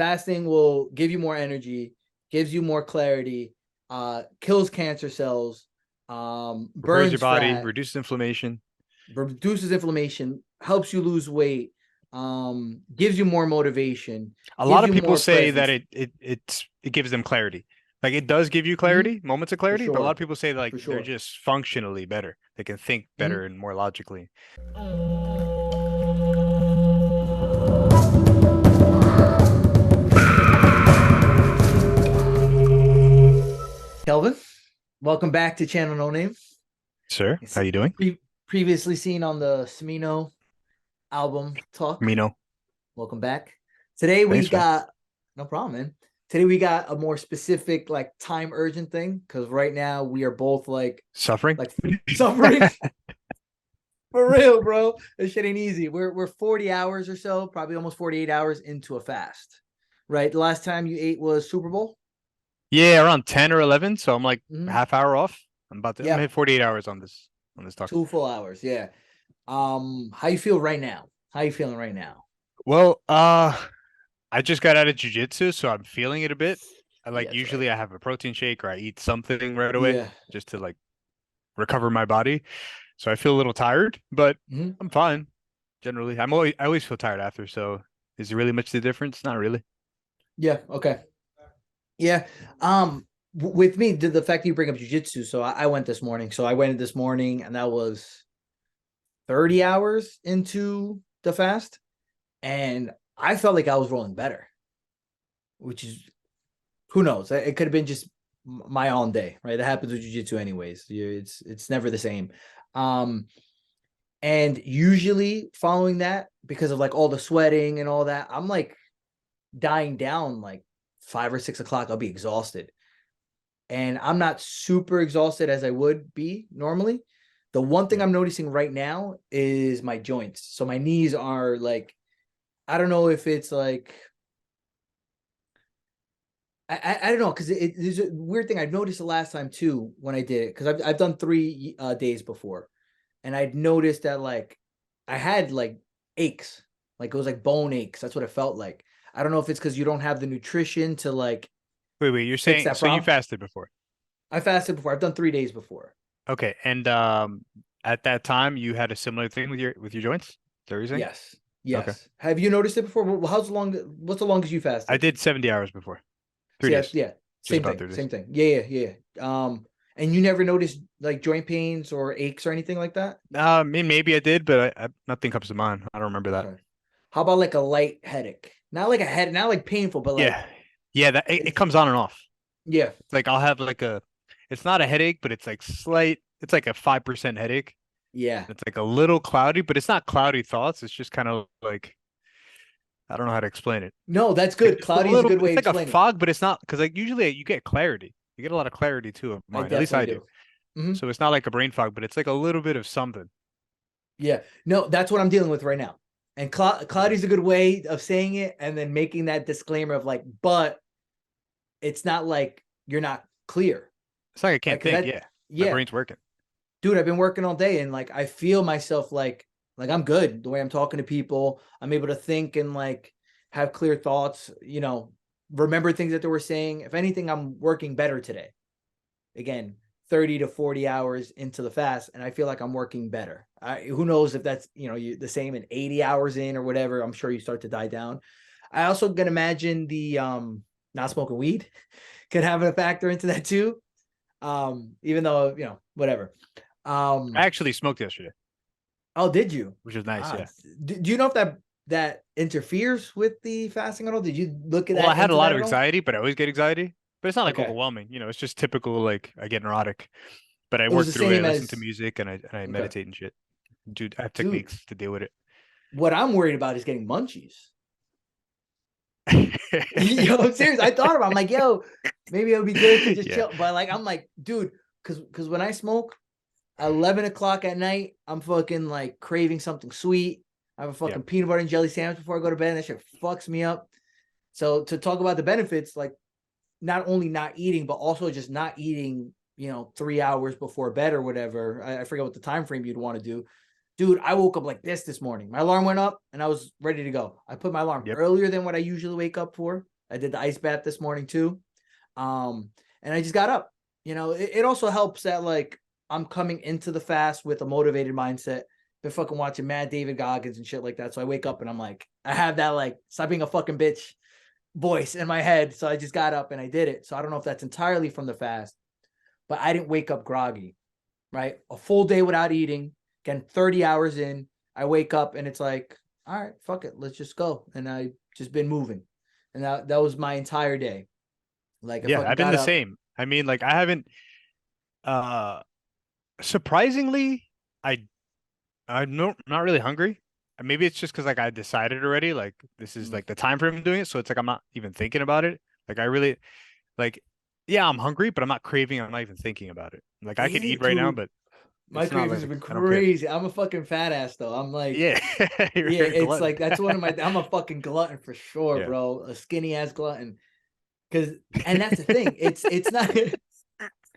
fasting will give you more energy, gives you more clarity, kills cancer cells, Repairs your burns body, fat, reduces inflammation. reduces inflammation, helps you lose weight, gives you more motivation, A lot gives of you people more say that presence. it gives them clarity. Like it does give you Mhm. clarity, moments of For clarity, but a lot of sure. people say like For they're sure. just functionally better. They can think better Mhm. and more logically. Kelvin, welcome back to Channel No Name. Sir, It's how you doing? previously seen on the Smino album talk. Mino. Welcome back. Today we Thanks, man. got no problem, man. Today we got a more specific, like time urgent thing because right now we are both Suffering? like suffering for real, bro. This shit ain't easy. We're 40 hours or so, probably almost 48 hours into a fast. Right. The last time you ate was Super Bowl. Yeah, around 10 or 11, so I'm like a Mm-hmm. half hour off. I'm gonna Yeah, hit 48 hours on this talk. 2 full hours. Yeah. How you feel right now? How you feeling right now? Well, I just got out of jujitsu, so I'm feeling it a bit. I Yeah, like that's right. usually I have a protein shake or I eat something right away Yeah. just to like recover my body. So I feel a little tired, but Mm-hmm. I'm fine generally. I always feel tired after, so is there really much the difference? Not really. Yeah. Okay. Yeah. With me, the fact that you bring up jujitsu, so I went this morning. So I went this morning, and that was 30 hours into the fast, and I felt like I was rolling better, which is who knows? It could have been just my own day, right? That happens with jujitsu, anyways. It's never the same. Um, and usually following that, because of like all the sweating and all that, I'm like dying down like 5 or 6 o'clock. I'll be exhausted. And I'm not super exhausted as I would be normally. The one thing Yeah. I'm noticing right now is my joints. So my knees are like, I don't know if it's like, I don't know, because there's a weird thing I've noticed the last time too when I did it, because I've done 3 days before, and I'd noticed that like I had like aches, like it was like bone aches. That's what it felt like. I don't know if it's because you don't have the nutrition to like Wait, you're fix saying that so you problem. fasted before? I fasted before. I've done 3 days before. Okay, and at that time you had a similar thing with your joints? Is that what you're saying? Yes. Okay. Yes. Have you noticed it before? How's long? What's the longest you I fasted? did 70 hours before. Three See, days. yeah, Just same about thing. 3 days. Same thing. Yeah, yeah, yeah. And you never noticed like joint pains or aches or anything like that? I mean, maybe I did, but nothing comes to mind. I don't remember that. Okay. How about like a light headache? Not like a head, not like painful, but like Yeah. Yeah, that it it's comes on and off. yeah, It's like I'll have like it's not a headache, but it's like it's like a 5% headache. yeah. It's like a little cloudy, but it's not cloudy thoughts. It's just kind of like, I don't know how to explain it. No, that's Like good. just a Cloudy is a little, good way it's of like a explaining it. fog, but it's not because like usually you get clarity. You get a lot of clarity too of I mind. At least definitely I do. do. Hmm. So it's not like a brain fog, but it's like a little bit of something. Yeah. No, that's what I'm dealing with right now. And Okay. cloudy is a good way of saying it, and then making that disclaimer of like, but it's not like you're not clear, It's like I right? can't Because think. that, Yeah. My yeah, brain's working. dude, I've been working all day, and like I feel myself like I'm good the way I'm talking to people. I'm able to think and like have clear thoughts, remember things that they were saying. If anything, I'm working better today. Again, 30 to 40 hours into the fast, and I feel like I'm working better. Who knows if that's, the same in 80 hours in or whatever. I'm sure you start to die down. I also can imagine the not smoking weed could have a factor into that too. Even though, whatever. I Um, actually smoked yesterday, oh, did you? which was nice. Ah, Yeah. do you know if that interferes with the fasting at all? Did you look at Well, I that had a into lot that of at all? anxiety, but I always get anxiety. But it's not like Okay. overwhelming. It's just typical. Like I get neurotic, but I It was work the through it. I same listen to as music and I okay. meditate and shit. Dude, I have Dude, techniques to deal with what I'm worried about is getting munchies. Yo, I'm it. serious. I thought about it. I'm like, yo, maybe it would be good to just Yeah. chill. But like, I'm like, dude, because when I smoke, 11 o'clock at night, I'm fucking like craving something sweet. I have a Yeah. fucking peanut butter and jelly sandwich before I go to bed, and that shit fucks me up. So to talk about the benefits, like not only not eating, but also just not eating, 3 hours before bed or whatever. I forget what the time frame you'd want to do. Dude, I woke up like this morning. My alarm went up and I was ready to go. I put my alarm Yep. earlier than what I usually wake up for. I did the ice bath this morning too. And I just got up. It also helps that like I'm coming into the fast with a motivated mindset. Been fucking watching Mad David Goggins and shit like that. So I wake up and I'm like, I have that like stop being a fucking bitch voice in my head. So I just got up and I did it. So I don't know if that's entirely from the fast, but I didn't wake up groggy, right? A full day without eating, again, 30 hours in, I wake up and it's like, all right, fuck it, let's just go. And I just been moving. And that was my entire day. Like I Yeah, fucking I've been got the up. same. I mean, like I haven't uh surprisingly, I I'm not really hungry. Maybe it's just because like I decided already, like this is Mm. like the time frame I'm doing it, so it's like I'm not even thinking about it. Like I really like, yeah, I'm hungry, but I'm not craving. I'm not even thinking about it. Like I could Yeah, eat right now, dude. but My it's not cravings have like been I don't care. crazy. I'm a fucking fat ass though. I'm like, Yeah, yeah, you're a it's glutton. like that's one of my I'm a fucking glutton for sure, Yeah. bro. A skinny ass glutton. Cause and that's the thing. It's not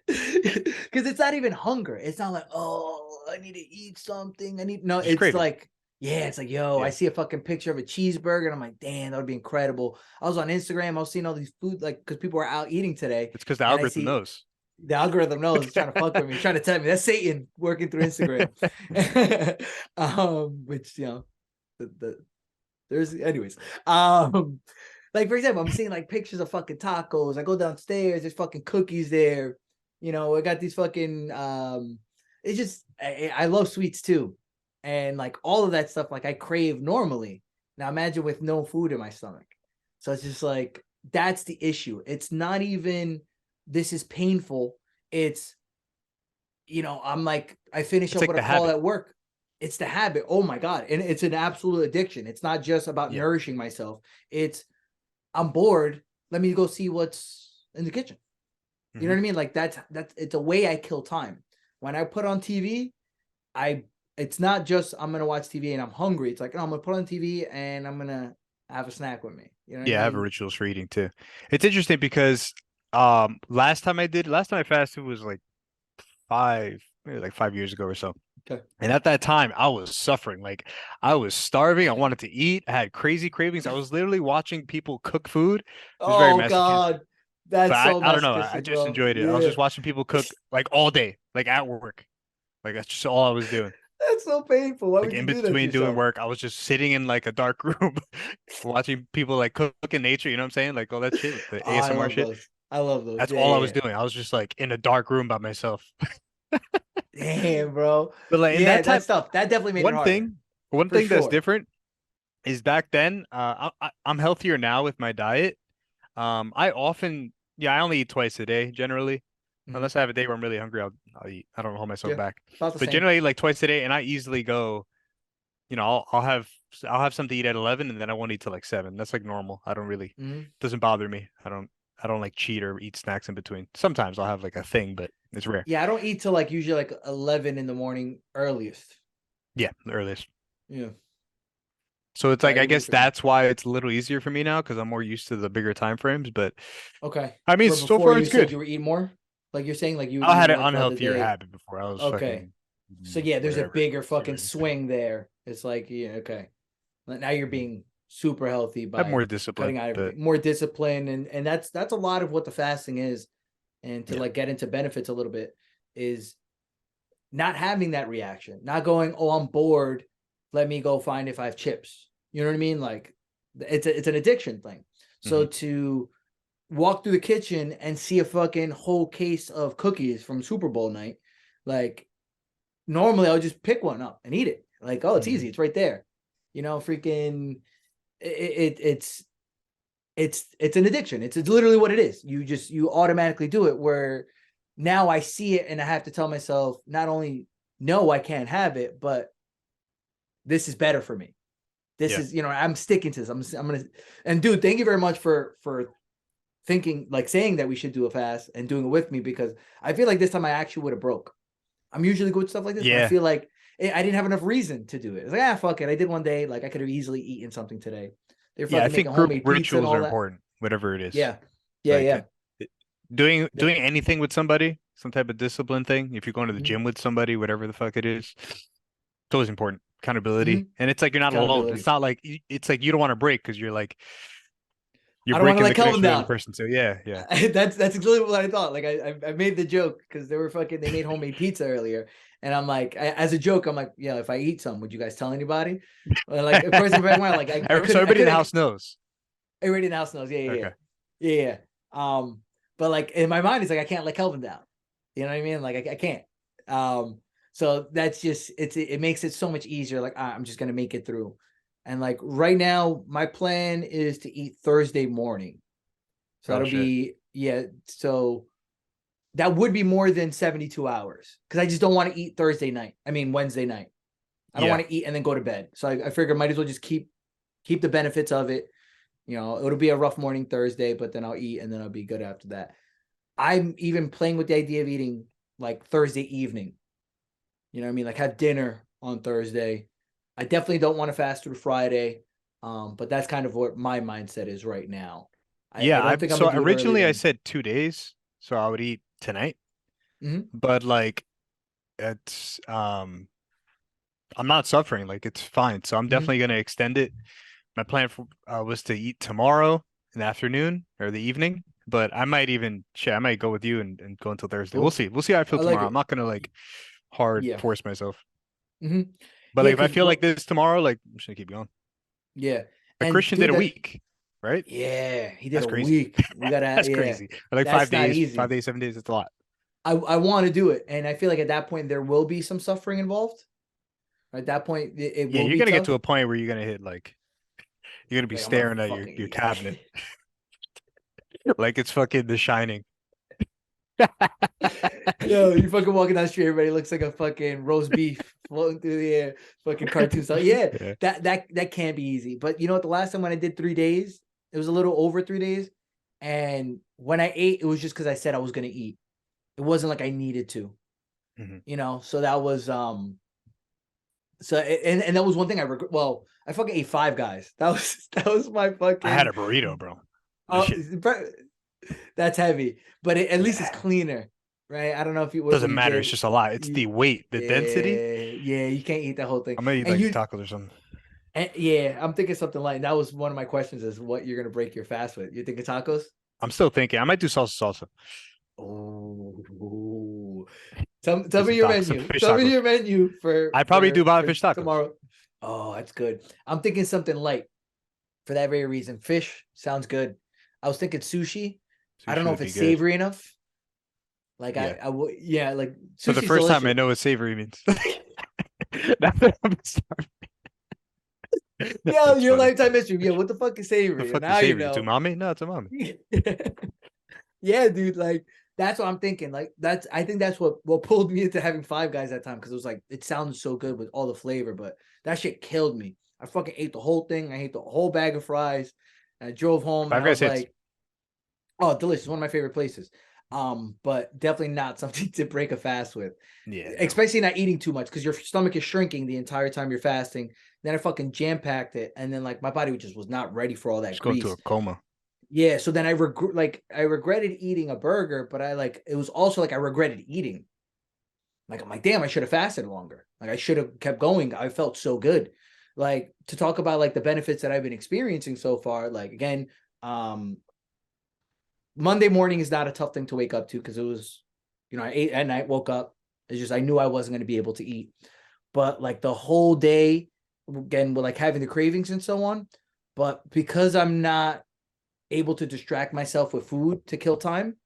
because it's not even hunger. It's not like, oh, I need to eat something. I need no, Just it's craving. like, yeah, it's like, yo, I Yeah. see a fucking picture of a cheeseburger, and I'm like, damn, that would be incredible. I was on Instagram, I was seeing all these food, like, because people are out eating today, It's because the and I algorithm see knows. the algorithm knows it's trying to fuck with me, trying to tell me that's Satan working through Instagram. Which the there's anyways. Like for example, I'm seeing like pictures of fucking tacos. I go downstairs, there's fucking cookies there. I got these fucking it's just I love sweets too. And like all of that stuff, like I crave normally. Now imagine with no food in my stomach. So it's just like that's the issue. It's not even this is painful. It's I'm like, I finish It's up like with a the call habit. at work. It's the habit. Oh my God. And it's an absolute addiction. It's not just about Yeah. nourishing myself. It's I'm bored. Let me go see what's in the kitchen. You know Hmm. what I mean? Like that's it's a way I kill time. When I put on TV, I it's not just I'm gonna watch TV and I'm hungry. It's like, no, I'm gonna put on TV and I'm gonna have a snack with me. You know what I Yeah, I have mean? rituals for eating too. It's interesting because last time I fasted was like maybe like 5 years ago or so. Okay. And at that time, I was suffering. Like I was starving. I wanted to eat. I had crazy cravings. I was literally watching people cook food. It was very Oh masochistic. God. But That's so I don't know. I masochistic, just bro. enjoyed it. I was Yeah. just watching people cook like all day, like at work. Like that's just all I was doing. That's so painful. Why Like would you in do that to between doing yourself? work, I was just sitting in like a dark room watching people like cook in nature, you know what I'm saying? Like all that shit, the Oh, I ASMR love shit. those. I love those. That's Yeah, all I yeah, was yeah. doing. I was just like in a dark room by myself. Damn, bro. But like in Yeah, that that time, stuff. That definitely made it one harder. thing, one For thing that's sure. different is back then, I'm healthier now with my diet. I often, yeah, I only eat twice a day generally, Mhm. unless I have a day where I'm really hungry. I'll eat. I don't hold myself Yeah. back. About the But same. generally, like twice a day, and I easily go. I'll have something to eat at 11, and then I won't eat till like 7. That's like normal. I don't really Mhm. doesn't bother me. I don't like cheat or eat snacks in between. Sometimes I'll have like a thing, but it's rare. Yeah, I don't eat till like usually like 11 in the morning earliest. Yeah, the earliest. Yeah. So it's So like I everybody's guess different. that's why it's a little easier for me now because I'm more used to the bigger time frames. But Okay. I mean, Where so before far you it's said good. you were eating more? Like you're saying like you were I had eating an more throughout the unhealthier day. habit before. I was Okay. fucking So yeah, there's a whatever, bigger fucking cigarettes. swing there. It's like, yeah, okay. Now you're being super healthy I have by more discipline, cutting out but everything. More discipline and that's a lot of what the fasting is. And to yeah, like get into benefits a little bit is not having that reaction, not going, oh, I'm bored. Let me go find if I have chips. You know what I mean? Like it's an addiction thing. So hmm to walk through the kitchen and see a fucking whole case of cookies from Super Bowl night, like normally I would just pick one up and eat it. Like, oh, it's hmm easy, it's right there. Freaking it's an addiction. It's literally what it is. You automatically do it where now I see it and I have to tell myself not only no, I can't have it, but this is better for me. This yeah, is, I'm sticking to this. I'm gonna and dude, thank you very much for thinking like saying that we should do a fast and doing it with me because I feel like this time I actually would have broke. I'm usually good with stuff like this, but I yeah, feel like I didn't have enough reason to do it. It's like, fuck it. I did one day. Like I could have easily eaten something today. They're yeah. I fucking making think group homemade pizza and rituals are all that. important, whatever it is. Yeah. Yeah. Like Yeah. doing anything with somebody, some type of discipline thing. If you're going to the Mhm. gym with somebody, whatever the fuck it is, It's always important. Accountability. Hmm. And it's like you're not alone. It's Accountability. not like it's like you don't want to break because you're I don't want to breaking let the Kelvin connection with the other down. person. So yeah, yeah. That's exactly what I thought. Like I made the joke because they were fucking they made homemade pizza earlier, and I'm like as a joke I'm like yeah if I eat some would you guys tell anybody? Well, like of course in the back of my mind like So everybody in the house knows. everybody in the house knows Okay. yeah. But like in my mind it's like I can't let Kelvin down. You know what I mean? Like I can't. Um, so that's just it makes it so much easier. Like I'm just gonna make it through. And like right now, my plan is to eat Thursday morning. So Oh that'll shit. be yeah. So that would be more than 72 hours because I just don't want to eat Thursday night. I mean Wednesday night. I don't Yeah. want to eat and then go to bed. So I figure I might as well just keep the benefits of it. You know, it'll be a rough morning Thursday, but then I'll eat and then I'll be good after that. I'm even playing with the idea of eating like Thursday evening. You know what I mean? Like have dinner on Thursday. I definitely don't want to fast through Friday. But that's kind of what my mindset is right now. I Yeah, don't think I'm so gonna do it early originally I then. said 2 days, so I would eat tonight. Mm-hmm. But like it's I'm not suffering, like it's fine. So I'm Mm-hmm. definitely gonna extend it. My plan was to eat tomorrow in the afternoon or the evening, but I might even shit, I might go with you and go until Thursday. We'll Cool. see. We'll see how I feel I like tomorrow. I'm it. not gonna like hard Yeah. force myself. Mm-hmm. But Yeah, like if I because feel like well, this tomorrow, like I'm just gonna keep going. yeah. But And Christian did dude, a that week, right? yeah, he did That's a crazy. week. We gotta That's yeah. crazy. Or like That's not five easy. days, 7 days, it's a lot. I want to do it, and I feel like at that point there will be some suffering involved. At that point, it Yeah, will you're be gonna get to tough. a point where you're gonna hit like you're gonna be Like I'm gonna staring at fucking your eat. cabinet like it's fucking The Shining. Yo, you fucking walking down the street, everybody looks like a fucking roast beef floating through the air, fucking cartoon style. Yeah, Yeah. that can't be easy. But you know what? The last time when I did 3 days, it was a little over 3 days. And when I ate, it was just because I said I was gonna eat. It wasn't like I needed to, Mhm. you know. So that was so and that was one thing I regret. Well, I fucking ate Five Guys. That was my I had fucking a burrito, bro. This uh shit, that's heavy, but at least it's yeah. cleaner, right? I don't know if you what Doesn't you matter. It's did. just a lot. It's the You, weight, the density. yeah, you can't eat that whole thing. I'm gonna eat And like you, tacos or something. and yeah, I'm thinking something like that was one of my questions is what you're gonna break your fast with. You thinking tacos? I'm still thinking. I might do salsa. Oh, tell Do me some your tacos, some menu. fish Tell me tacos. your menu I probably do buy for fish tacos. tomorrow. Oh, that's good. I'm thinking something light for that very reason. Fish sounds good. I was thinking sushi. I don't Sushi know would if be it's good. savory enough. Like Yeah. I would, yeah, like For the sushi's first time, I delicious. know what savory means. Now that I'm starving. Yeah, That's your funny. lifetime history. Yeah, what the fuck is The savory? And fuck is now you savory? It's know. umami? No, it's umami. Yeah, dude. Like that's what I'm thinking. Like that's I think that's what pulled me into having Five Guys that time because it was like it sounded so good with all the flavor, but that shit killed me. I fucking ate the whole thing. I ate the whole bag of fries. And I drove home and Five I Guys was hits. like, oh, delicious. One of my favorite places. But definitely not something to break a fast with, Yeah, no. especially not eating too much because your stomach is shrinking the entire time you're fasting. Then I fucking jam packed it, and then like my body just was not ready for all that Just go into grease. a coma. Yeah, so then I regretted eating a burger, but I like it was also like I regretted eating. Like I'm like, damn, I should have fasted longer. Like I should have kept going. I felt so good. Like to talk about like the benefits that I've been experiencing so far. Like again, um, Monday morning is not a tough thing to wake up to because it was, you know, I ate at night, woke up. It's just I knew I wasn't going to be able to eat. But like the whole day, again, with like having the cravings and so on. But because I'm not able to distract myself with food to kill time.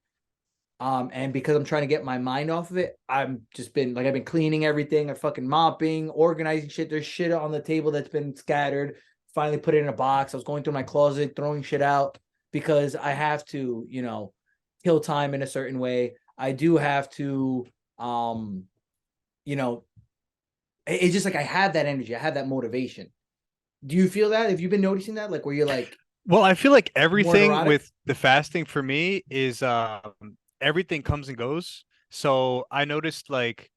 And because I'm trying to get my mind off of it, I'm just been like I've been cleaning everything, I'm fucking mopping, organizing shit. There's shit on the table that's been scattered. Finally put it in a box. I was going through my closet, throwing shit out because I have to, you know, kill time in a certain way. I do have to you know, it's just like I have that energy, I have that motivation. Do you feel that? Have you been noticing that? Like where you're like Well, I feel like more everything neurotic? with the fasting for me is everything comes and goes. So I noticed like,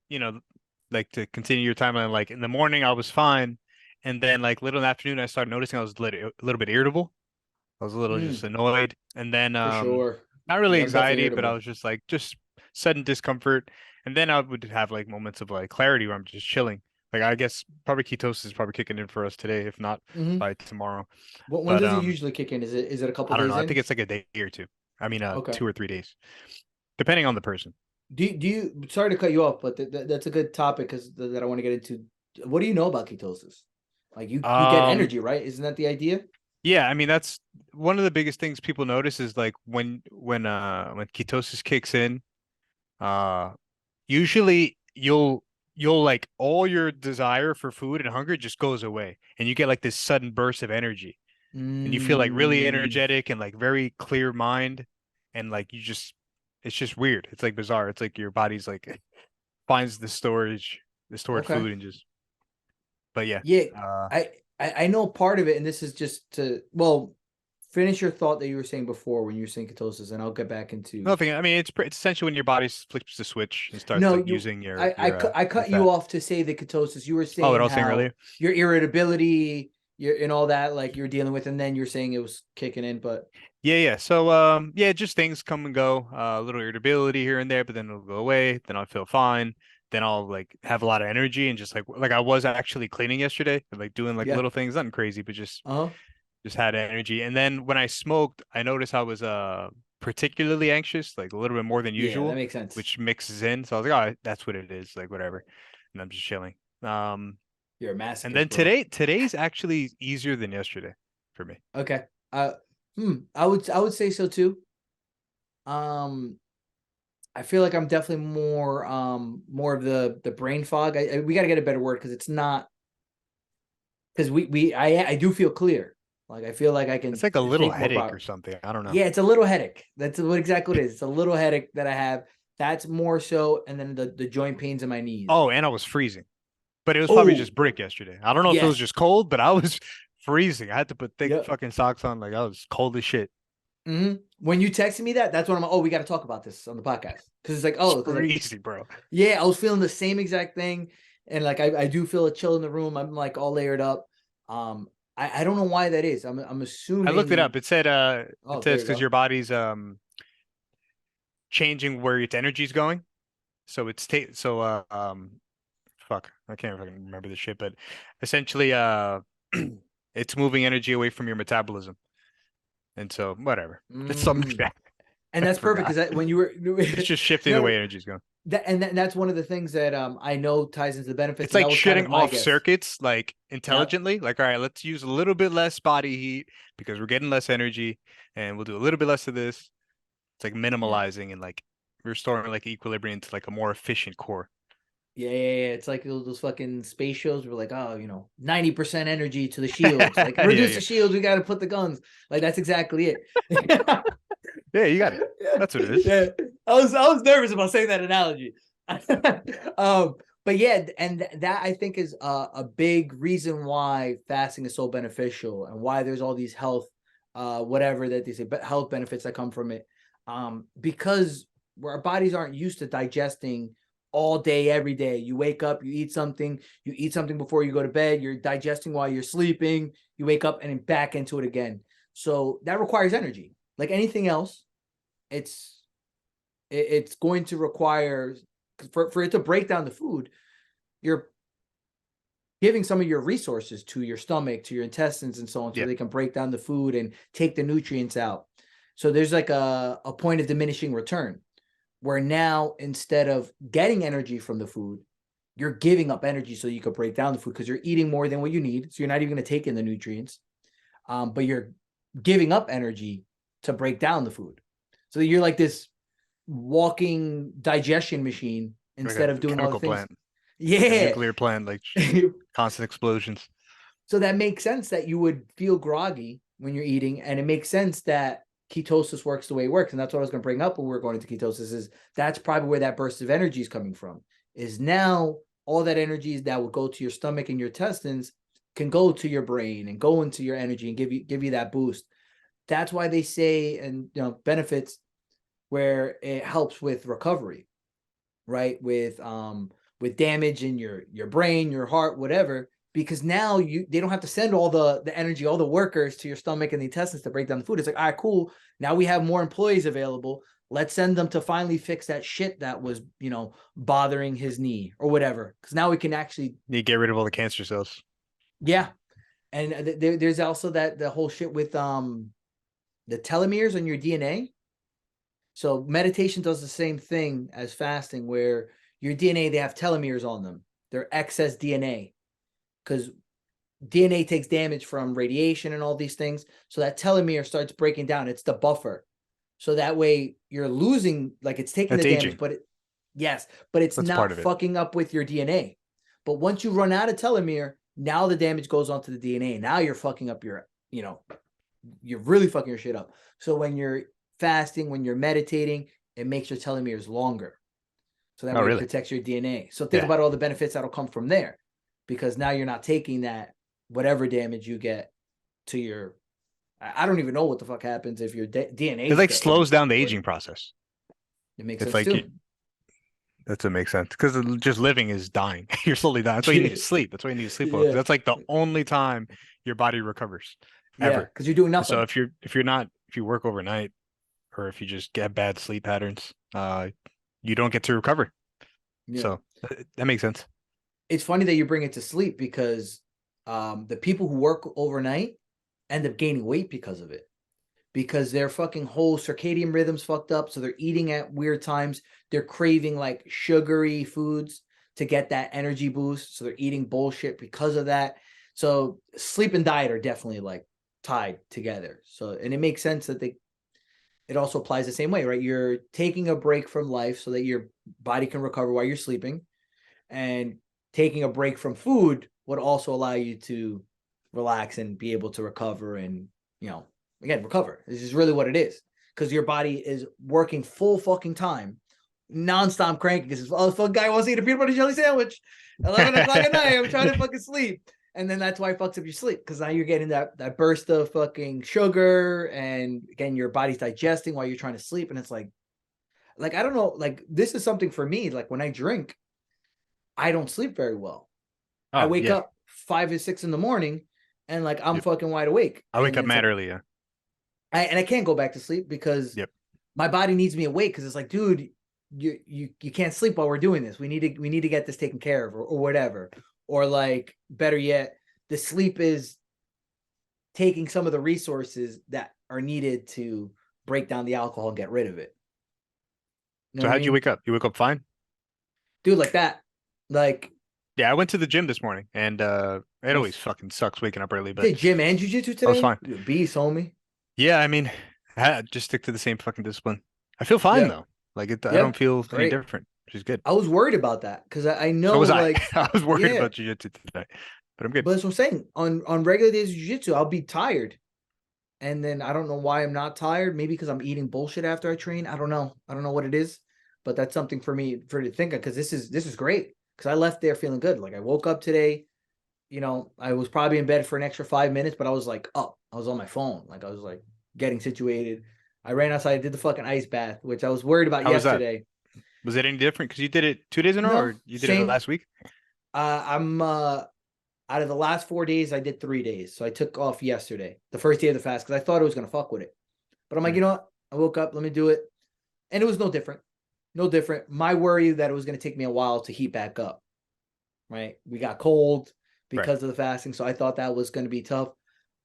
like to continue your timeline, like in the morning I was fine. And then like little in the afternoon I started noticing I was a little bit irritable. I was a little just Mm, annoyed. And then for sure. not really Yeah, I'm definitely anxiety, but I irritable. was just like just sudden discomfort. And then I would have like moments of like clarity where I'm just chilling. Like I guess probably ketosis is probably kicking in for us today, if not Hmm. by tomorrow. When But does it usually kick in? Is it a couple I don't know. days I think in? it's like a day or two. I mean, Okay. 2 or 3 days, depending on the person. Do you sorry to cut you off, but that's a good topic because that I want to get into. What do you know about ketosis? Like you get Um, energy, right? Isn't that the idea? yeah, I mean that's one of the biggest things people notice is like when ketosis kicks in, uh usually you'll like all your desire for food and hunger just goes away and you get like this sudden burst of energy and you feel like really Mm, energetic and like very clear mind and like you just it's just weird. It's like bizarre. It's like your body's like finds the stored okay. food and just but yeah. Yeah, Uh I know part of it, and this is just to finish your thought that you were saying before when you were saying ketosis, and I'll get back into. Nothing. I mean, it's essentially when your body flips the switch and starts No, like you. using I your cut you fat. off to say the ketosis. You were Oh, what I saying was saying how earlier. your irritability, your and all that, like you're dealing with, and then you're saying it was kicking in. But Yeah, yeah. So yeah, just things come and go. A little irritability here and there, but then it'll go away. Then I'll feel fine. Then I'll like have a lot of energy and just like I was actually cleaning yesterday, and, like doing like yeah, little things, nothing crazy, but uh-huh. just had energy. And then when I smoked, I noticed I was particularly anxious, like a little bit more than Yeah, that usual, makes sense. which mixes in. So I was like, oh, that's what it is, like whatever. And I'm just chilling. Um, You're a and masochist, then bro. today's actually easier than yesterday for me. Okay. Uh, I would say so too. Um, I feel like I'm definitely more of the brain fog. We got to get a better word because it's not because I do feel clear. Like I feel like I It's can like a little think more headache or proper. something. I don't know. Yeah, it's a little headache. That's what exactly it is. It's a little headache that I have. That's more so, and then the joint pains in my knees. Oh, and I was freezing, but it was probably Oh, just brick yesterday. I don't know if it was yes. just cold, but I was freezing. I had to put thick Yep. fucking socks on. Like I was cold as shit. When you texted me that, that's when I'm like, oh, we got to talk about this on the podcast because it's like, It's oh, because like, freezing, bro. yeah, I was feeling the same exact thing, and like I do feel a chill in the room. I'm like all layered up. I don't know why that is. I'm I looked it assuming. up. It said Oh, it there says you because go. your body's changing where its energy's going. So fuck, I can't fucking remember the shit, but essentially it's moving energy away from your metabolism. And so whatever. It's something like Mm. that. And I that's perfect forgot. because when you were It's just shifting the no way energy's going. that's one of the things that I know ties into the benefits, It's and that like was kind shutting of my off guess. circuits like Yep. intelligently. Like, all right, let's use a little bit less body heat because we're getting less energy and we'll do a little bit less of this. It's like Yeah. minimalizing and like restoring like equilibrium to like a more efficient core. Yeah. It's like those fucking space shows were like, oh, 90% energy to the shields. Like Yeah, reduce yeah. the shields, we got to put the guns. Like that's exactly it. Yeah, you got it. Yeah, That's what it is. yeah. I was nervous about saying that analogy. um, but yeah, and that I think is a big reason why fasting is so beneficial and why there's all these health, whatever that they say, but health benefits that come from it. Because our bodies aren't used to digesting all day, every day. You wake up, you eat something before you go to bed, you're digesting while you're sleeping, you wake up and then back into it again. So that requires energy. Like anything else, it's it's going to require for it to break down the food. You're giving some of your resources to your stomach, to your intestines, and so on, so Yeah. they can break down the food and take the nutrients out. So there's like a point of diminishing return where now instead of getting energy from the food, you're giving up energy so you could break down the food because you're eating more than what you need. So you're not even going to take in the nutrients, but you're giving up energy to break down the food. So you're like this walking digestion machine Like instead a of doing all the chemical things. plant, like a Yeah. nuclear plant, like constant explosions. So that makes sense that you would feel groggy when you're eating, and it makes sense that ketosis works the way it works. And that's what I was going to bring up when we're going into ketosis is that's probably where that burst of energy is coming from. Is now all that energy that would go to your stomach and your intestines can go to your brain and go into your energy and give you that boost. That's why they say and benefits where it helps with recovery, right? With damage in your brain, your heart, whatever, because now they don't have to send all the energy, all the workers to your stomach and the intestines to break down the food. It's like, all right, cool. Now we have more employees available. Let's send them to finally fix that shit that was, bothering his knee or whatever. Because now we can actually, You get rid of all the cancer cells. yeah. And there's also the whole shit with the telomeres on your DNA. So meditation does the same thing as fasting, where your DNA, they have telomeres on them. They're excess DNA because DNA takes damage from radiation and all these things. So that telomere starts breaking down. It's the buffer. So that way you're losing, like it's taking the That's damage, aging. but yes, but it's That's part not of it. fucking up with your DNA. But once you run out of telomere, now the damage goes onto the DNA. Now you're fucking up you're really fucking your shit up. So when you're fasting, when you're meditating, it makes your telomeres longer. So that Oh, way it really? protects your DNA. So think Yeah. about all the benefits that'll come from there, because now you're not taking that whatever damage you get to your. I don't even know what the fuck happens if your DNA It is like getting. slows down the aging process. It makes It's sense like too. that's what makes sense because just living is dying. You're slowly dying. That's why you need to sleep. That's why you need to sleep well, because Yeah, that's like the only time your body recovers yeah, ever. because you're doing So nothing. if you work overnight or if you just get bad sleep patterns, you don't get to recover. Yeah, So that makes sense. it's funny that you bring it to sleep because the people who work overnight end up gaining weight because of it. Because their fucking whole circadian rhythm's fucked up. So they're eating at weird times. They're craving like sugary foods to get that energy boost. So they're eating bullshit because of that. So sleep and diet are definitely like tied together. So, and it makes sense that it also applies the same way, right? You're taking a break from life so that your body can recover while you're sleeping. And taking a break from food would also allow you to relax and be able to recover and, again, recover. This is really what it is, because your body is working full fucking time, nonstop cranking. Because oh, fuck guy wants to eat a peanut butter jelly sandwich 11 o'clock at night. I'm trying to fucking sleep. And then that's why it fucks up your sleep, because now you're getting that burst of fucking sugar, and again your body's digesting while you're trying to sleep. And it's like I don't know, like this is something for me. Like when I drink, I don't sleep very well. I Oh wake yeah. up 5 or 6 in the morning, and like I'm Yep. fucking wide awake, I wake and up it's mad like early. Yeah. I can't go back to sleep because Yep. my body needs me awake, because it's like, dude, you can't sleep while we're doing this. We need to get this taken care of, or whatever. Or like better yet, the sleep is taking some of the resources that are needed to break down the alcohol and get rid of it. You know So what I how'd you mean? wake up? You woke up fine? Dude, like that. Like Yeah, I went to the gym this morning and it always nice. fucking sucks waking up early, You but did gym and jujitsu I was today? fine. You a beast, homie. Yeah, I mean, I just stick to the same fucking discipline. I feel fine Yeah. though. Like I Yeah. don't feel It's any great. different, which is good. I was worried about that because I So know, was I. like, I was worried yeah, about jiu-jitsu today, but I'm good. but that's what I'm saying. On regular days of jiu-jitsu, I'll be tired. And then I don't know why I'm not tired. Maybe because I'm eating bullshit after I train. I don't know. I don't know what it is, but that's something for me to think of, because this is great. Because I left there feeling good. Like I woke up today, I was probably in bed for an extra 5 minutes, but I was like up. I was on my phone. Like I was like getting situated. I ran outside, did the fucking ice bath, which I was worried about How was that? yesterday. Was it any different? Because you did it 2 days in a row, No, or you did it same. last week? I'm out of the last 4 days, I did 3 days. So I took off yesterday, the first day of the fast, because I thought it was gonna fuck with it. But I'm like, Hmm. you know what? I woke up, let me do it. And it was no different. No different. My worry that it was gonna take me a while to heat back up. Right. We got cold Right. because of the fasting. So I thought that was gonna be tough.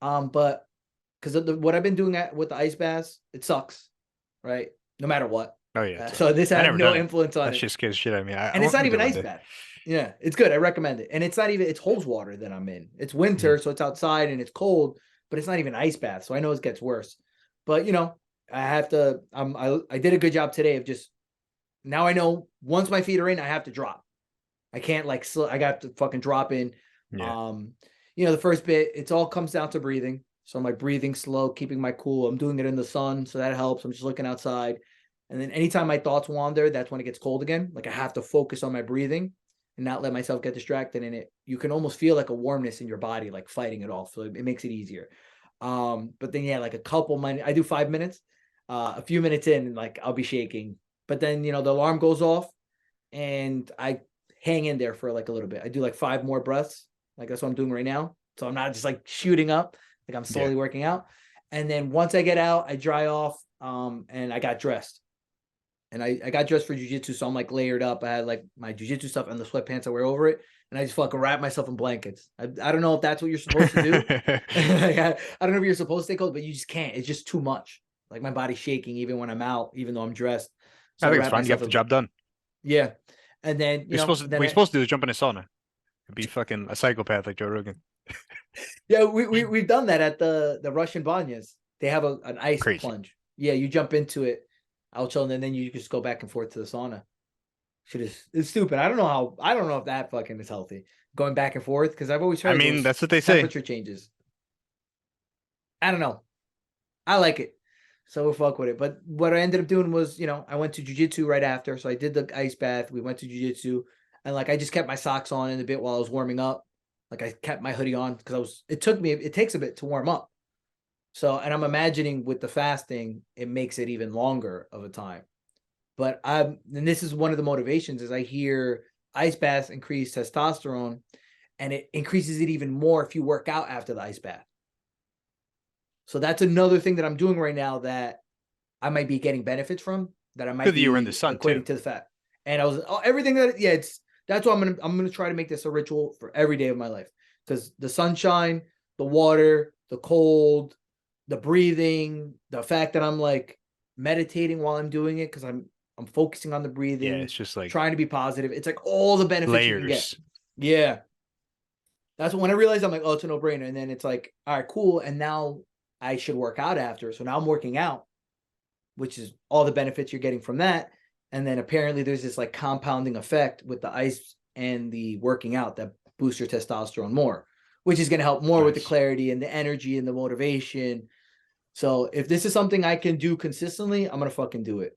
But because of what I've been doing with the ice baths, it sucks. Right. No matter what. Oh yeah, it So sucks. this I has never no done it. influence on That it. shit scares the shit out of me. I And it's want not to do even it one ice day. bath. Yeah, it's good. I recommend it. And it's not even, it's hose water that I'm in. It's Mhm. winter, so it's outside and it's cold, but it's not even ice bath. So I know it gets worse. But I have to I did a good job today of just, now I know once my feet are in, I have to drop. I can't like I got to fucking drop in. Yeah. Um, the first bit, it's all comes down to breathing. So my breathing slow, keeping my cool. I'm doing it in the sun, so that helps. I'm just looking outside. And then anytime my thoughts wander, that's when it gets cold again. Like I have to focus on my breathing and not let myself get distracted. And you can almost feel like a warmness in your body, like fighting it off. So it makes it easier. But then yeah, like a couple minutes, I do 5 minutes, a few minutes in, like I'll be shaking. But then the alarm goes off and I hang in there for like a little bit. I do like 5 more breaths. Like that's what I'm doing right now. So I'm not just like shooting up, like I'm Yeah. slowly working out. And then once I get out, I dry off, and I got dressed. and I got dressed for jujitsu, so I'm like layered up. I had like my jujitsu stuff and the sweatpants I wear over it, and I just fucking wrap myself in blankets. I don't know if that's what you're supposed to do. Like, I don't know if you're supposed to stay cold, but you just can't. It's just too much. Like my body's shaking even when I'm out, even though I'm dressed. So I I think it's wrap fine. You myself have the in. job done. Yeah, and then You're supposed to. then What you're supposed to do is jump in a sauna and be fucking a psychopath like Joe Rogan. yeah, we've done that at the Russian banyas. They have an ice Crazy. plunge. Yeah, you jump into it, I'll chill, and then you just go back and forth to the sauna. Shit is it's stupid. I don't know if that fucking is healthy. Going back and forth because I've always I heard mean, those that's what they say. temperature changes. I don't know. I like it. So we'll fuck with it. But what I ended up doing was, I went to jujitsu right after. So I did the ice bath. We went to jujitsu. And like I just kept my socks on in a bit while I was warming up. Like I kept my hoodie on because it takes a bit to warm up. So, and I'm imagining with the fasting, it makes it even longer of a time. But and this is one of the motivations is I hear ice baths increase testosterone and it increases it even more if you work out after the ice bath. So that's another thing that I'm doing right now that I might be getting benefits from that I might Good that you were in the be sun too. equating to the fat. And I was everything that that's why I'm gonna try to make this a ritual for every day of my life because the sunshine, the water, the cold, the breathing, the fact that I'm like meditating while I'm doing it because I'm focusing on the Yeah, breathing, it's just like trying to be positive. It's like all the benefits you can get. layers. Yeah. That's when I realized I'm like, oh, it's a no-brainer. And then it's like, all right, cool. And now I should work out after. So now I'm working out, which is all the benefits you're getting from that. And then apparently there's this like compounding effect with the ice and the working out that boosts your testosterone more, which is going to help more with the Nice. clarity and the energy and the motivation. So if this is something I can do consistently, I'm going to fucking do it.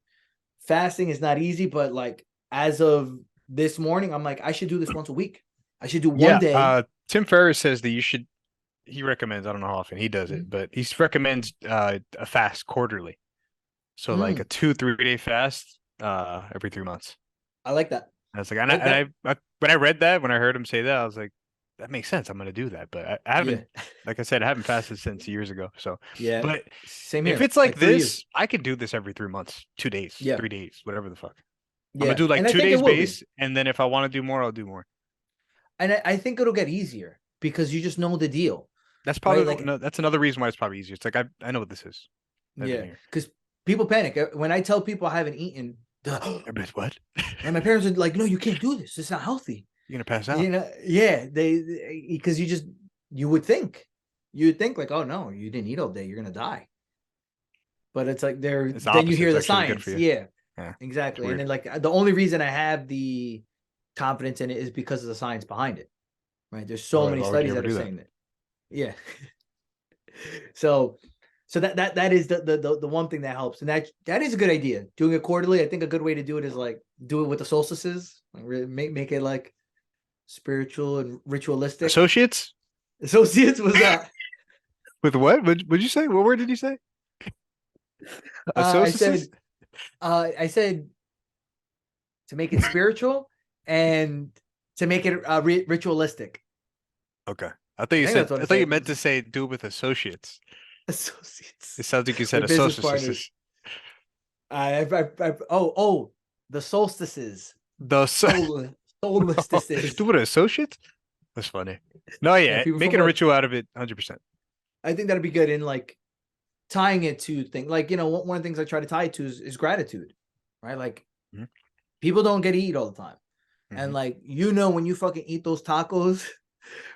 Fasting is not easy, but like as of this morning, I'm like, I should do this once a week. I should do one Yeah. day. Tim Ferriss says that you should. He recommends. I don't know how often he does it, Mm, but he recommends a fast quarterly. So like a mm, 2-3 day fast every 3 months. I like that. And it's like, That when I read that, when I heard him say that, I was like, that makes sense. I'm gonna do that. But I yeah. haven't, like I said, I haven't fasted since years ago. So, Yeah. but Same if here. it's like Like 3 years. this, I could do this every 3 months, 2 days, Yeah. 3 days, whatever the fuck. I'm gonna Yeah. do like And I two think it days will be. base, and then if I want to do more, I'll do more. And I think it'll get easier because you just know the deal, That's right? probably Like, no, that's another reason why it's probably easier. It's like I know what this is. I've been yeah. here. Because people panic. When I tell people I haven't eaten, Everybody's what? and my parents are like, no, you can't do this. It's not healthy. You're gonna pass out. You know, yeah. Because you would think. You would think like, oh no, you didn't eat all day. You're gonna die. But it's like It's the then you opposite. hear It's the actually good for science. you. Yeah, Yeah, it's exactly. And weird. then like the only reason I have the confidence in it is because of the science behind it. Right. There's so Otherwise, many why would you studies ever that are do that? saying that. Yeah. So that is the one thing that helps. And that is a good idea. Doing it quarterly. I think a good way to do it is like do it with the solstices. Like really make it like spiritual and ritualistic. Associates Associates was with what? Would you say? What word did you say? I Associates? said I said to make it spiritual and to make it ritualistic. Okay. I thought I you think that's said. what I I thought you said. meant to say do it with associates. Associates. It sounds like you said With business partners. associates. The solstices. The Solstices. do it with associates. That's funny. No, Yeah, yeah, people from making a work. ritual out of it, 100%. I think that'd be good in like tying it to things like one of the things I try to tie it to is gratitude, right? Like Hmm. people don't get to eat all the time, and Hmm. like when you fucking eat those tacos,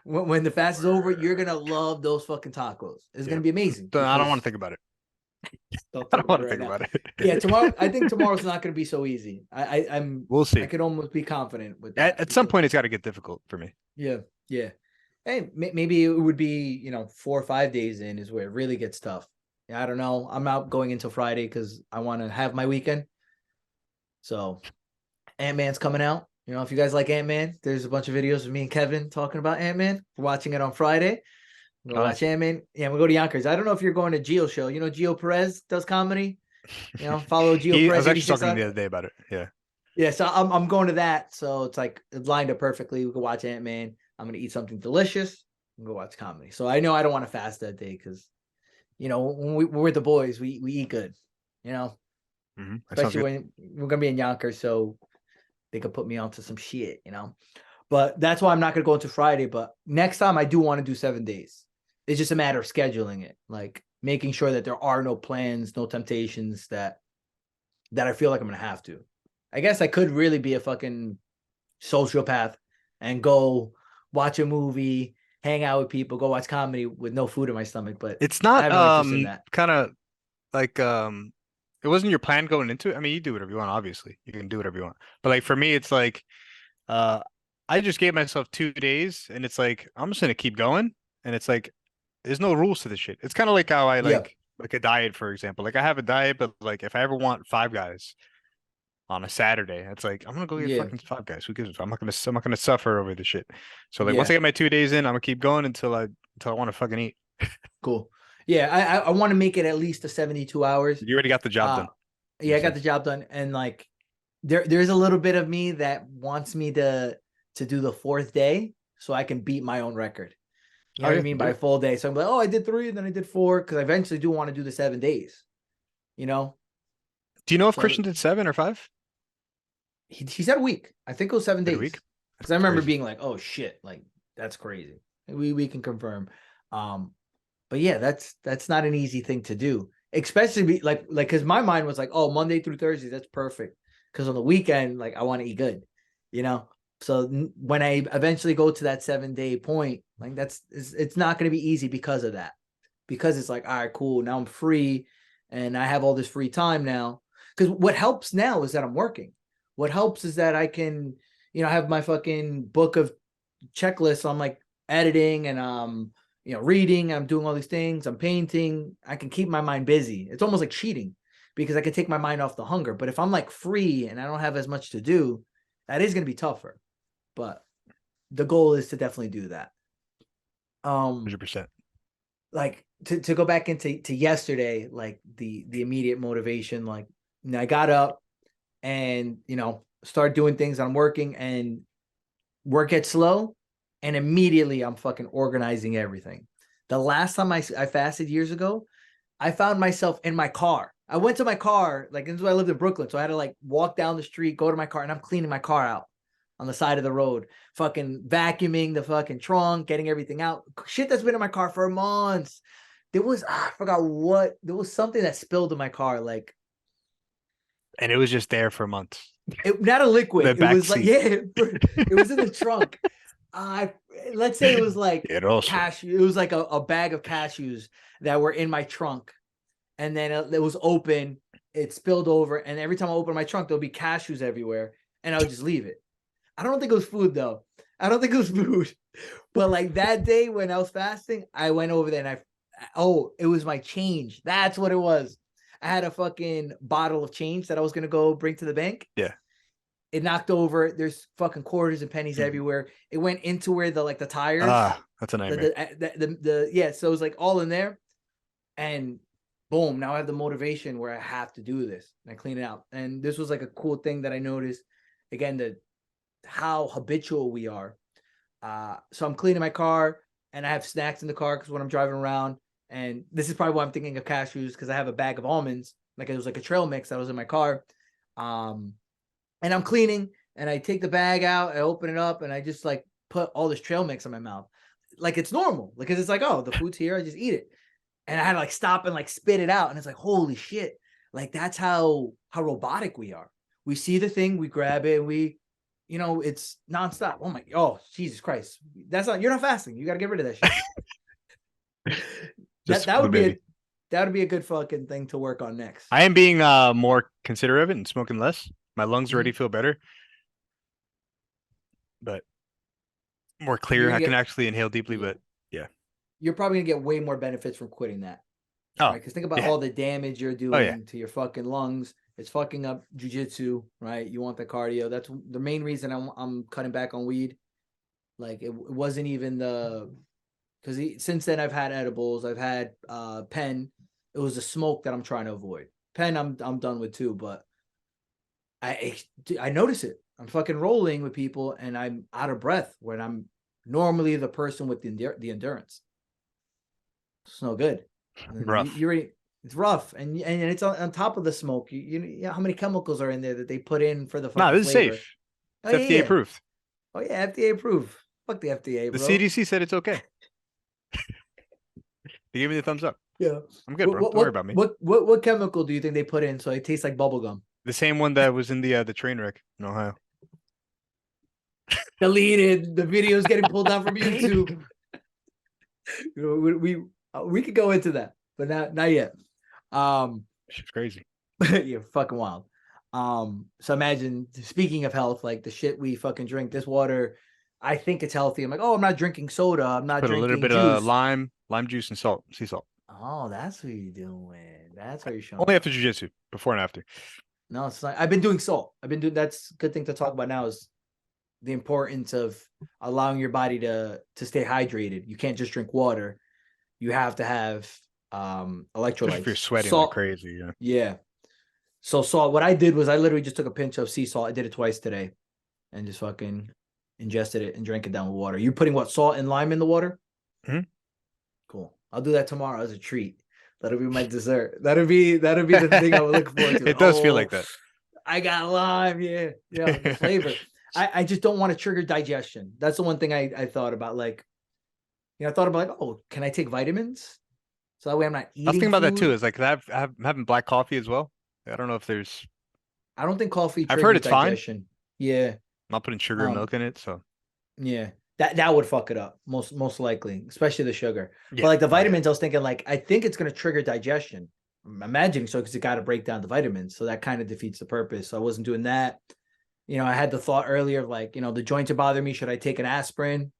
when the fast is over, you're gonna love those fucking tacos. It's Yeah. gonna be amazing I don't want to because think about it. don't I think don't about want it to right think now. about Yeah, it. tomorrow. I think tomorrow's not gonna be so easy. We'll I see. could almost be confident with that At some because point, it's got to get difficult for me. yeah, yeah. Hey, maybe it would be 4 or 5 days in is where it really gets tough. Yeah, I don't know. I'm not going until Friday because I want to have my weekend. So Ant-Man's coming out. If you guys like Ant-Man, there's a bunch of videos of me and Kevin talking about Ant-Man. We're watching it on Friday. We're Oh, gonna watch nice. Ant-Man. Yeah, we go to Yonkers. I don't know if you're going to Gio's show. Gio Perez does comedy. Follow Gio I Perez was actually 86 talking to him on. the other day about it. Yeah. Yeah, so I'm going to that. So it's like it lined up perfectly. We could watch Ant-Man. I'm gonna eat something delicious and go watch comedy. So I know I don't want to fast that day because when we're with the boys, we eat good. You know. That sounds especially good. when we're gonna be in Yonkers, so they could put me onto some shit, you know. But that's why I'm not gonna go into Friday. But next time I do want to do 7 days. It's just a matter of scheduling it, like making sure that there are no plans, no temptations that I feel like I'm gonna have to. I guess I could really be a fucking sociopath and go watch a movie, hang out with people, go watch comedy with no food in my stomach, but It's I not have no interest in that. kind of like it wasn't your plan going into it. I mean, you do whatever you want, obviously. You can do whatever you want. But like for me, it's like uh I just gave myself 2 days and it's like I'm just gonna keep going. And it's like there's no rules to this shit. It's kind of like how I Yeah, like a diet, for example. Like I have a diet, but like if I ever want Five Guys on a Saturday, it's like I'm gonna go get yeah, fucking Five Guys. Who gives a fuck? I'm not gonna suffer over the shit. So like once yeah. I get my 2 days in, I'm gonna keep going until I want to fucking eat. Cool. Yeah, I want to make it at least to 72 hours. You already got the job Uh done. yeah, You I got said. the job done. And like there's a little bit of me that wants me to do the fourth day so I can beat my own record. You Oh know what I yeah, mean? do By a it. full day. So I'm like, oh, I did 3, and then I did 4, because I eventually do want to do the 7 days, you know? Do you know if So Christian did 7 or 5? he said a week. I think it was seven Did a week? days. Because I That's remember crazy. being like, oh shit, like that's crazy. We can confirm. Um, but yeah, that's not an easy thing to do. Especially like because my mind was like, oh, Monday through Thursday, that's perfect. Because on the weekend, like I want to eat good, you know. So when I eventually go to that 7 day point, like it's not going to be easy because of that. Because it's like, all right, cool. Now I'm free, and I have all this free time now. Because what helps now is that I'm working. What helps is that I can, have my fucking book of checklists. I'm like editing and reading. I'm doing all these things. I'm painting. I can keep my mind busy. It's almost like cheating because I can take my mind off the hunger. But if I'm like free and I don't have as much to do, that is going to be tougher. But the goal is to definitely do that. Um, 100%. like to go back into yesterday, like the immediate motivation, like I got up and start doing things. I'm working and work gets slow, and immediately I'm fucking organizing everything. The last time I fasted years ago, I found myself in my car. I went to my car, like this is why I lived in Brooklyn. So I had to like walk down the street, go to my car, and I'm cleaning my car out on the side of the road, fucking vacuuming the fucking trunk, getting everything out. Shit that's been in my car for months. There was I forgot what there was something that spilled in my car, like And it was just there for months. not a liquid. The It back was like seat. it was in the trunk. I Let's say it was like Eroso. cashew. It was like a bag of cashews that were in my trunk, and then it was open. It spilled over, and every time I open my trunk, there'll be cashews everywhere, and I would just leave it. I don't think it was food though. I don't think it was food. But like that day when I was fasting, I went over there and it was my change. That's what it was. I had a fucking bottle of change that I was gonna go bring to the bank. Yeah. It knocked over. There's fucking quarters and pennies Mhm. everywhere. It went into where the tires, Ah, that's a the nightmare. the yeah. So it was like all in there, and boom. Now I have the motivation where I have to do this and I clean it out. And this was like a cool thing that I noticed. Again, how habitual we are. So I'm cleaning my car and I have snacks in the car because when I'm driving around, and this is probably why I'm thinking of cashews because I have a bag of almonds, like it was like a trail mix that was in my car. Um, and I'm cleaning and I take the bag out, I open it up, and I just like put all this trail mix in my mouth. Like it's normal because it's like, oh, the food's here, I just eat it. And I had to like stop and like spit it out. And it's like, holy shit. Like that's how robotic we are. We see the thing, we grab it, and it's nonstop. Jesus Christ. You're not fasting. You gotta get rid of that shit. Just That for the would be baby. a good fucking thing to work on next. I am being more considerate of it and smoking less. My lungs already Mhm. feel better, but more You're clear. gonna I can get actually inhale deeply, Yeah. but yeah. You're probably gonna get way more benefits from quitting that. Oh, Right? Because think about yeah. all the damage you're Oh yeah. doing to your fucking lungs. It's fucking up jujitsu, right? You want the cardio. That's the main reason I'm cutting back on weed. Like it wasn't even because since then I've had edibles, I've had pen. It was the smoke that I'm trying to avoid. Pen I'm done with too, but I I notice it. I'm fucking rolling with people and I'm out of breath when I'm normally the person with the endurance. It's no good. And you Rough. you already It's rough, and it's on top of the smoke. You know how many chemicals are in there that they put in for the Nah, fucking this is flavor? safe. Oh It's FDA yeah, approved. oh yeah, FDA approved. Fuck the FDA, The bro. CDC said it's okay. They gave me the thumbs up. Yeah. I'm good, bro. Don't worry about me. What chemical do you think they put in so it tastes like bubble gum? The same one that was in the train wreck in Ohio. Deleted. The video's getting pulled down from YouTube. We could go into that, but not yet. Shit's crazy. You're fucking wild. So imagine, speaking of health, like the shit we fucking drink, this water, I think it's healthy. I'm like, oh, I'm not drinking soda. I'm not Put a little drinking bit of juice. lime juice, and salt, sea salt. Oh, that's what you're doing. That's what you're showing Only after us. jujitsu, before and after. No, it's not. I've been doing salt. I've been doing. That's a good thing to talk about now. Is the importance of allowing your body to stay hydrated. You can't just drink water. You have to have Especially if you're electrolytes. sweating like Salt. crazy. Yeah. Yeah. So salt. What I did was I literally just took a pinch of sea salt. I did it twice today, and just fucking ingested it and drank it down with water. You putting what, salt and lime in the water? Mhm. Cool. I'll do that tomorrow as a treat. That'll be my dessert. That'll be the thing I would look forward to. It does feel like that. I got lime. Yeah, yeah, the flavor. I just don't want to trigger digestion. That's the one thing I thought about. Like, I thought about like, oh, can I take vitamins? So that way I'm not I was eating thinking about that too. food. Is like I'm having black coffee as well. I don't know if there's. I don't think coffee I've heard triggers it's fine. digestion. Yeah. I'm not putting sugar and Um, milk in it, so Yeah, that would fuck it up most likely, especially the sugar. But yeah. like the Oh yeah. vitamins, I was thinking like I think it's gonna trigger digestion. I'm imagining so because it got to break down the vitamins, so that kind of defeats the purpose. So I wasn't doing that. I had the thought earlier of like the joints are bothering me. Should I take an aspirin?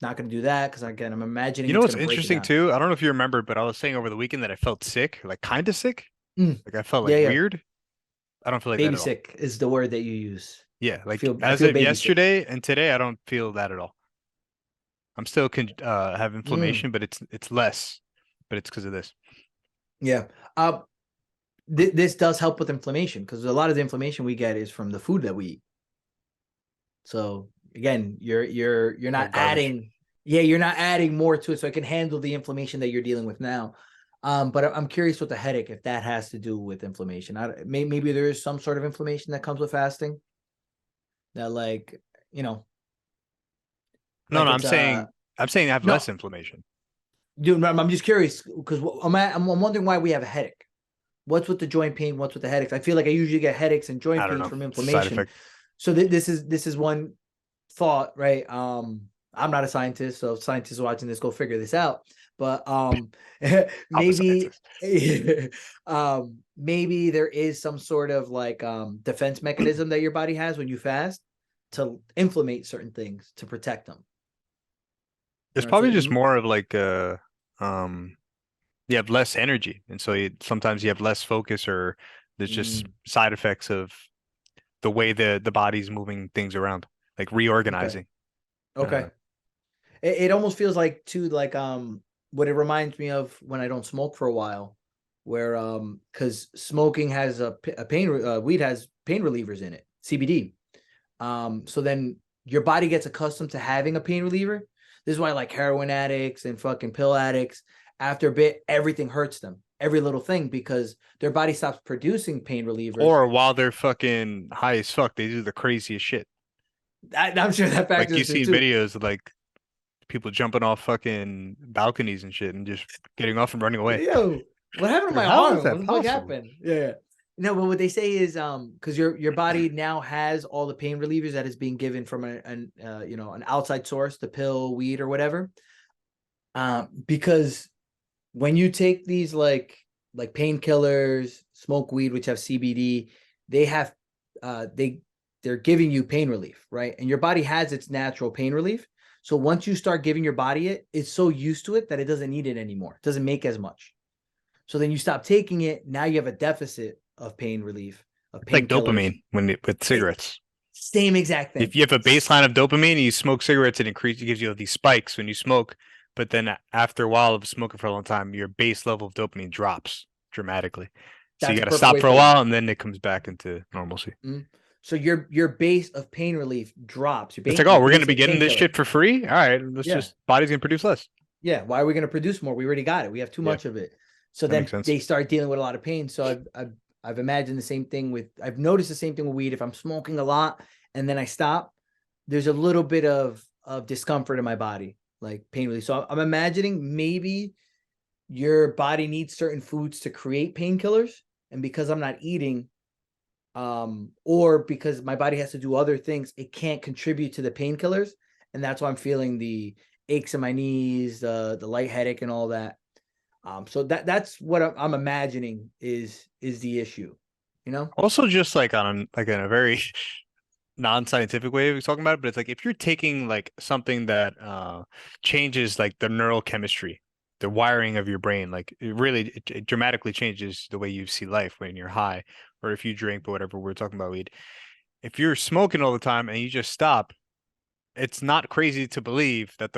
Not gonna do that because again I'm imagining You know it's what's gonna break it interesting down. too? I don't know if you remember, but I was saying over the weekend that I felt sick, like kind of sick. Mm, Like I felt like yeah, yeah. weird. I don't feel like that Baby at all. sick is the word that you use. Yeah, I like feel I as feel of baby sick. yesterday and today, I don't feel that at all. I'm still have Mm, inflammation, but it's less. But it's because of this. yeah. This does help with inflammation because a lot of the inflammation we get is from the food that we eat. So again, you're All not garbage. adding, yeah, you're not adding more to it, so it can handle the inflammation that you're dealing with now. But I'm curious with the headache if that has to do with inflammation. Maybe there is some sort of inflammation that comes with fasting. That like you know No, like no, it's I'm saying I have no, less inflammation. dude. I'm just curious because I'm wondering why we have a headache. What's with the joint pain? What's with the headaches? I feel like I usually get headaches and joint I don't pains know. from It's a side inflammation. effect. So this is one thought, right? I'm not a scientist, so scientists watching this go figure this out. But I'm a maybe scientist. maybe there is some sort of like defense mechanism that your body has when you fast to inflammate certain things to protect them. It's probably just more of like um you have less energy, and so sometimes you have less focus, or there's just Mm, side effects of the way the body's moving things around, like okay. reorganizing. Okay. It almost feels like too like what it reminds me of when I don't smoke for a while, where because smoking has a pain weed has pain relievers in it, CBD. So then your body gets accustomed to having a pain reliever. This is why like heroin addicts and fucking pill addicts, after a bit, everything hurts them, every little thing, because their body stops producing pain relievers. Or while they're fucking high as fuck, they do the craziest shit. I'm sure that Like factors you into it see too. videos of like people jumping off fucking balconies and shit and just getting off and running away. Yo, what happened to Like, my how is arm? that What the fuck possible? happened? Yeah. No, but what they say is because your body now has all the pain relievers that is being given from an outside source, the pill, weed, or whatever. Because when you take these like painkillers, smoke weed, which have CBD, they have they're giving you pain relief, right? And your body has its natural pain relief. So once you start giving your body it, it's so used to it that it doesn't need it anymore. It doesn't make as much. So then you stop taking it. Now you have a deficit of pain relief, of It's like painkillers. dopamine with It, cigarettes. same exact If thing. you have a baseline of dopamine and you smoke cigarettes, it gives you these spikes when you smoke. But then after a while of smoking for a long time, your base level of dopamine drops dramatically. So you That's a got to perfect stop way to for a put it. while and then it comes back into normalcy. Mm. So your base of pain relief drops. Your It's like, your oh, we're gonna be basic getting this painkiller. shit for free. All right, let's Yeah. just body's gonna produce less. Yeah. Why are we going to produce more? We already got it. We have too Yeah. much of it. So That makes then sense. they start dealing with a lot of pain. So I've imagined the same thing with, I've noticed the same thing with weed. If I'm smoking a lot and then I stop, there's a little bit of discomfort in my body, like pain relief. So I'm imagining maybe your body needs certain foods to create painkillers, and because I'm not eating, or because my body has to do other things, it can't contribute to the painkillers, and that's why I'm feeling the aches in my knees, the light headache, and all that. So that's what I'm imagining is the issue, you know? Also, just like on like in a very non-scientific way of talking about it, but it's like if you're taking like something that changes like the neural chemistry, the wiring of your brain, like it dramatically changes the way you see life when you're high, or if you drink, but whatever we're talking about weed. If you're smoking all the time and you just stop, it's not crazy to believe that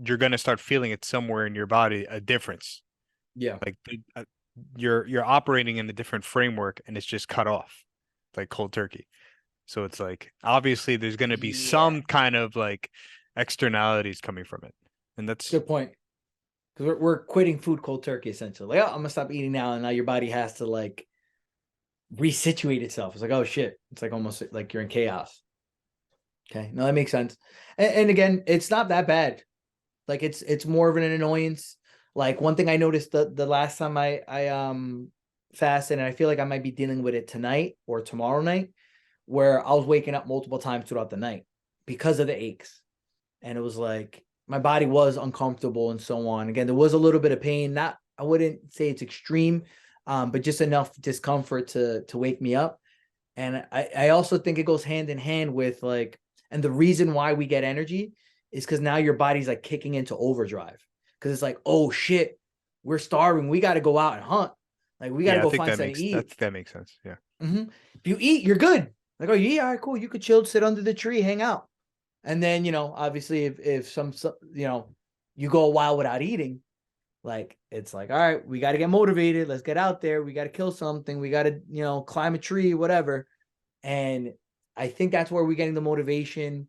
you're gonna start feeling it somewhere in your body, a difference. Yeah. Like you're operating in a different framework and it's just cut off, like cold turkey. So it's like obviously there's going to be Yeah. some kind of like externalities coming from it. And that's Good point. Because we're quitting food cold turkey essentially. Like, oh, I'm gonna stop eating now, and now your body has to like resituate itself. It's like, oh shit. It's like almost like you're in chaos. Okay. No, that makes sense. And again, it's not that bad. Like it's more of an annoyance. Like one thing I noticed the last time I fasted, and I feel like I might be dealing with it tonight or tomorrow night, where I was waking up multiple times throughout the night because of the aches. And it was like my body was uncomfortable and so on. Again, there was a little bit of pain. Not, I wouldn't say it's extreme, but just enough discomfort to wake me up. And I also think it goes hand in hand with like, and the reason why we get energy is because now your body's like kicking into overdrive. Because it's like, oh shit, we're starving. We got to go out and hunt. Like we got to yeah, I go think find something to eat. that makes sense. Yeah. If you eat, you're good. Like, oh, yeah, all right, cool. You could chill, sit under the tree, hang out. And then, obviously if some, you go a while without eating, like, it's like, all right, we got to get motivated. Let's get out there. We got to kill something. We got to, climb a tree, whatever. And I think that's where we're getting the motivation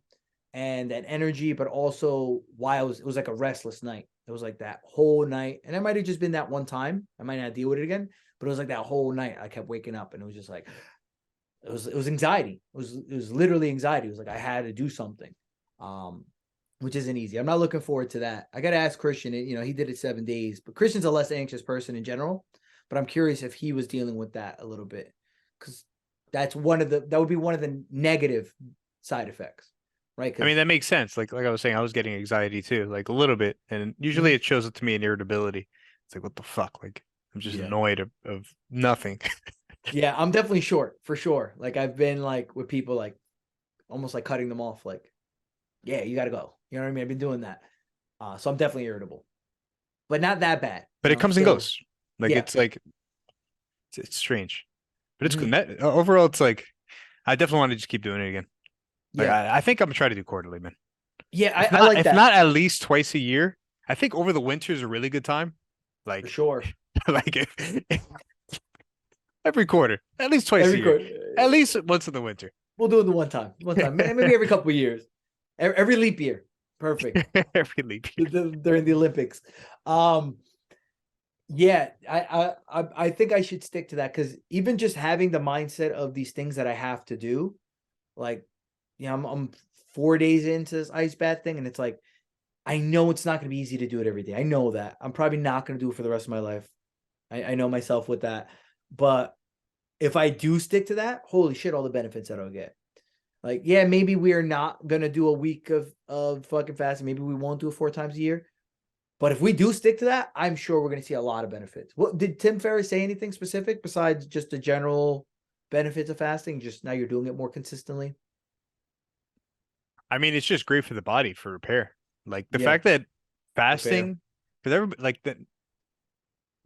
and that energy, but also why it was like a restless night. It was like that whole night. And it might have just been that one time. I might not deal with it again, but it was like that whole night. I kept waking up and it was just like, it was anxiety. It was literally anxiety. It was like I had to do something. Um, which isn't easy. I'm not looking forward to that. I got to ask Christian. He did it 7 days, but Christian's a less anxious person in general. But I'm curious if he was dealing with that a little bit, because that would be one of the negative side effects, right? I mean, Because that makes sense. Like I was saying, I was getting anxiety too, like a little bit. And usually it shows up to me in irritability. It's like, what the fuck? Like I'm just yeah, annoyed of nothing. yeah, I'm definitely short for sure. Like I've been like with people like almost like cutting them off, like, yeah, you got to go. You know what I mean? I've been doing that, so I'm definitely irritable, but not that bad. But it comes and Still, goes. Like yeah. it's strange. But it's good. Mhm. Overall, it's like I definitely want to just keep doing it again. Like Yeah. I think I'm gonna try to do quarterly, man. Yeah, I like If that not at least twice a year. I think over the winter is a really good time. for Like sure. like every quarter, at least twice a Every year, quarter, at least once in the winter. we'll do it the one time, maybe every couple of years, every leap year. Perfect. Every leap year. During the Olympics. Um, yeah, I think I should stick to that, because even just having the mindset of these things that I have to do, like, I'm 4 days into this ice bath thing, and it's like I know it's not going to be easy to do it every day. I know that I'm probably not going to do it for the rest of my life. I know myself with that, but if I do stick to that, holy shit, all the benefits that I'll get. Like, yeah, maybe we are not gonna do a week of fucking fasting. Maybe we won't do it 4 times a year. But if we do stick to that, I'm sure we're gonna see a lot of benefits. What did Tim Ferriss say anything specific besides just the general benefits of fasting? Just now you're doing it more consistently. I mean, it's just great for the body for repair. Like the Yeah, fact that repair. fasting, because everybody like the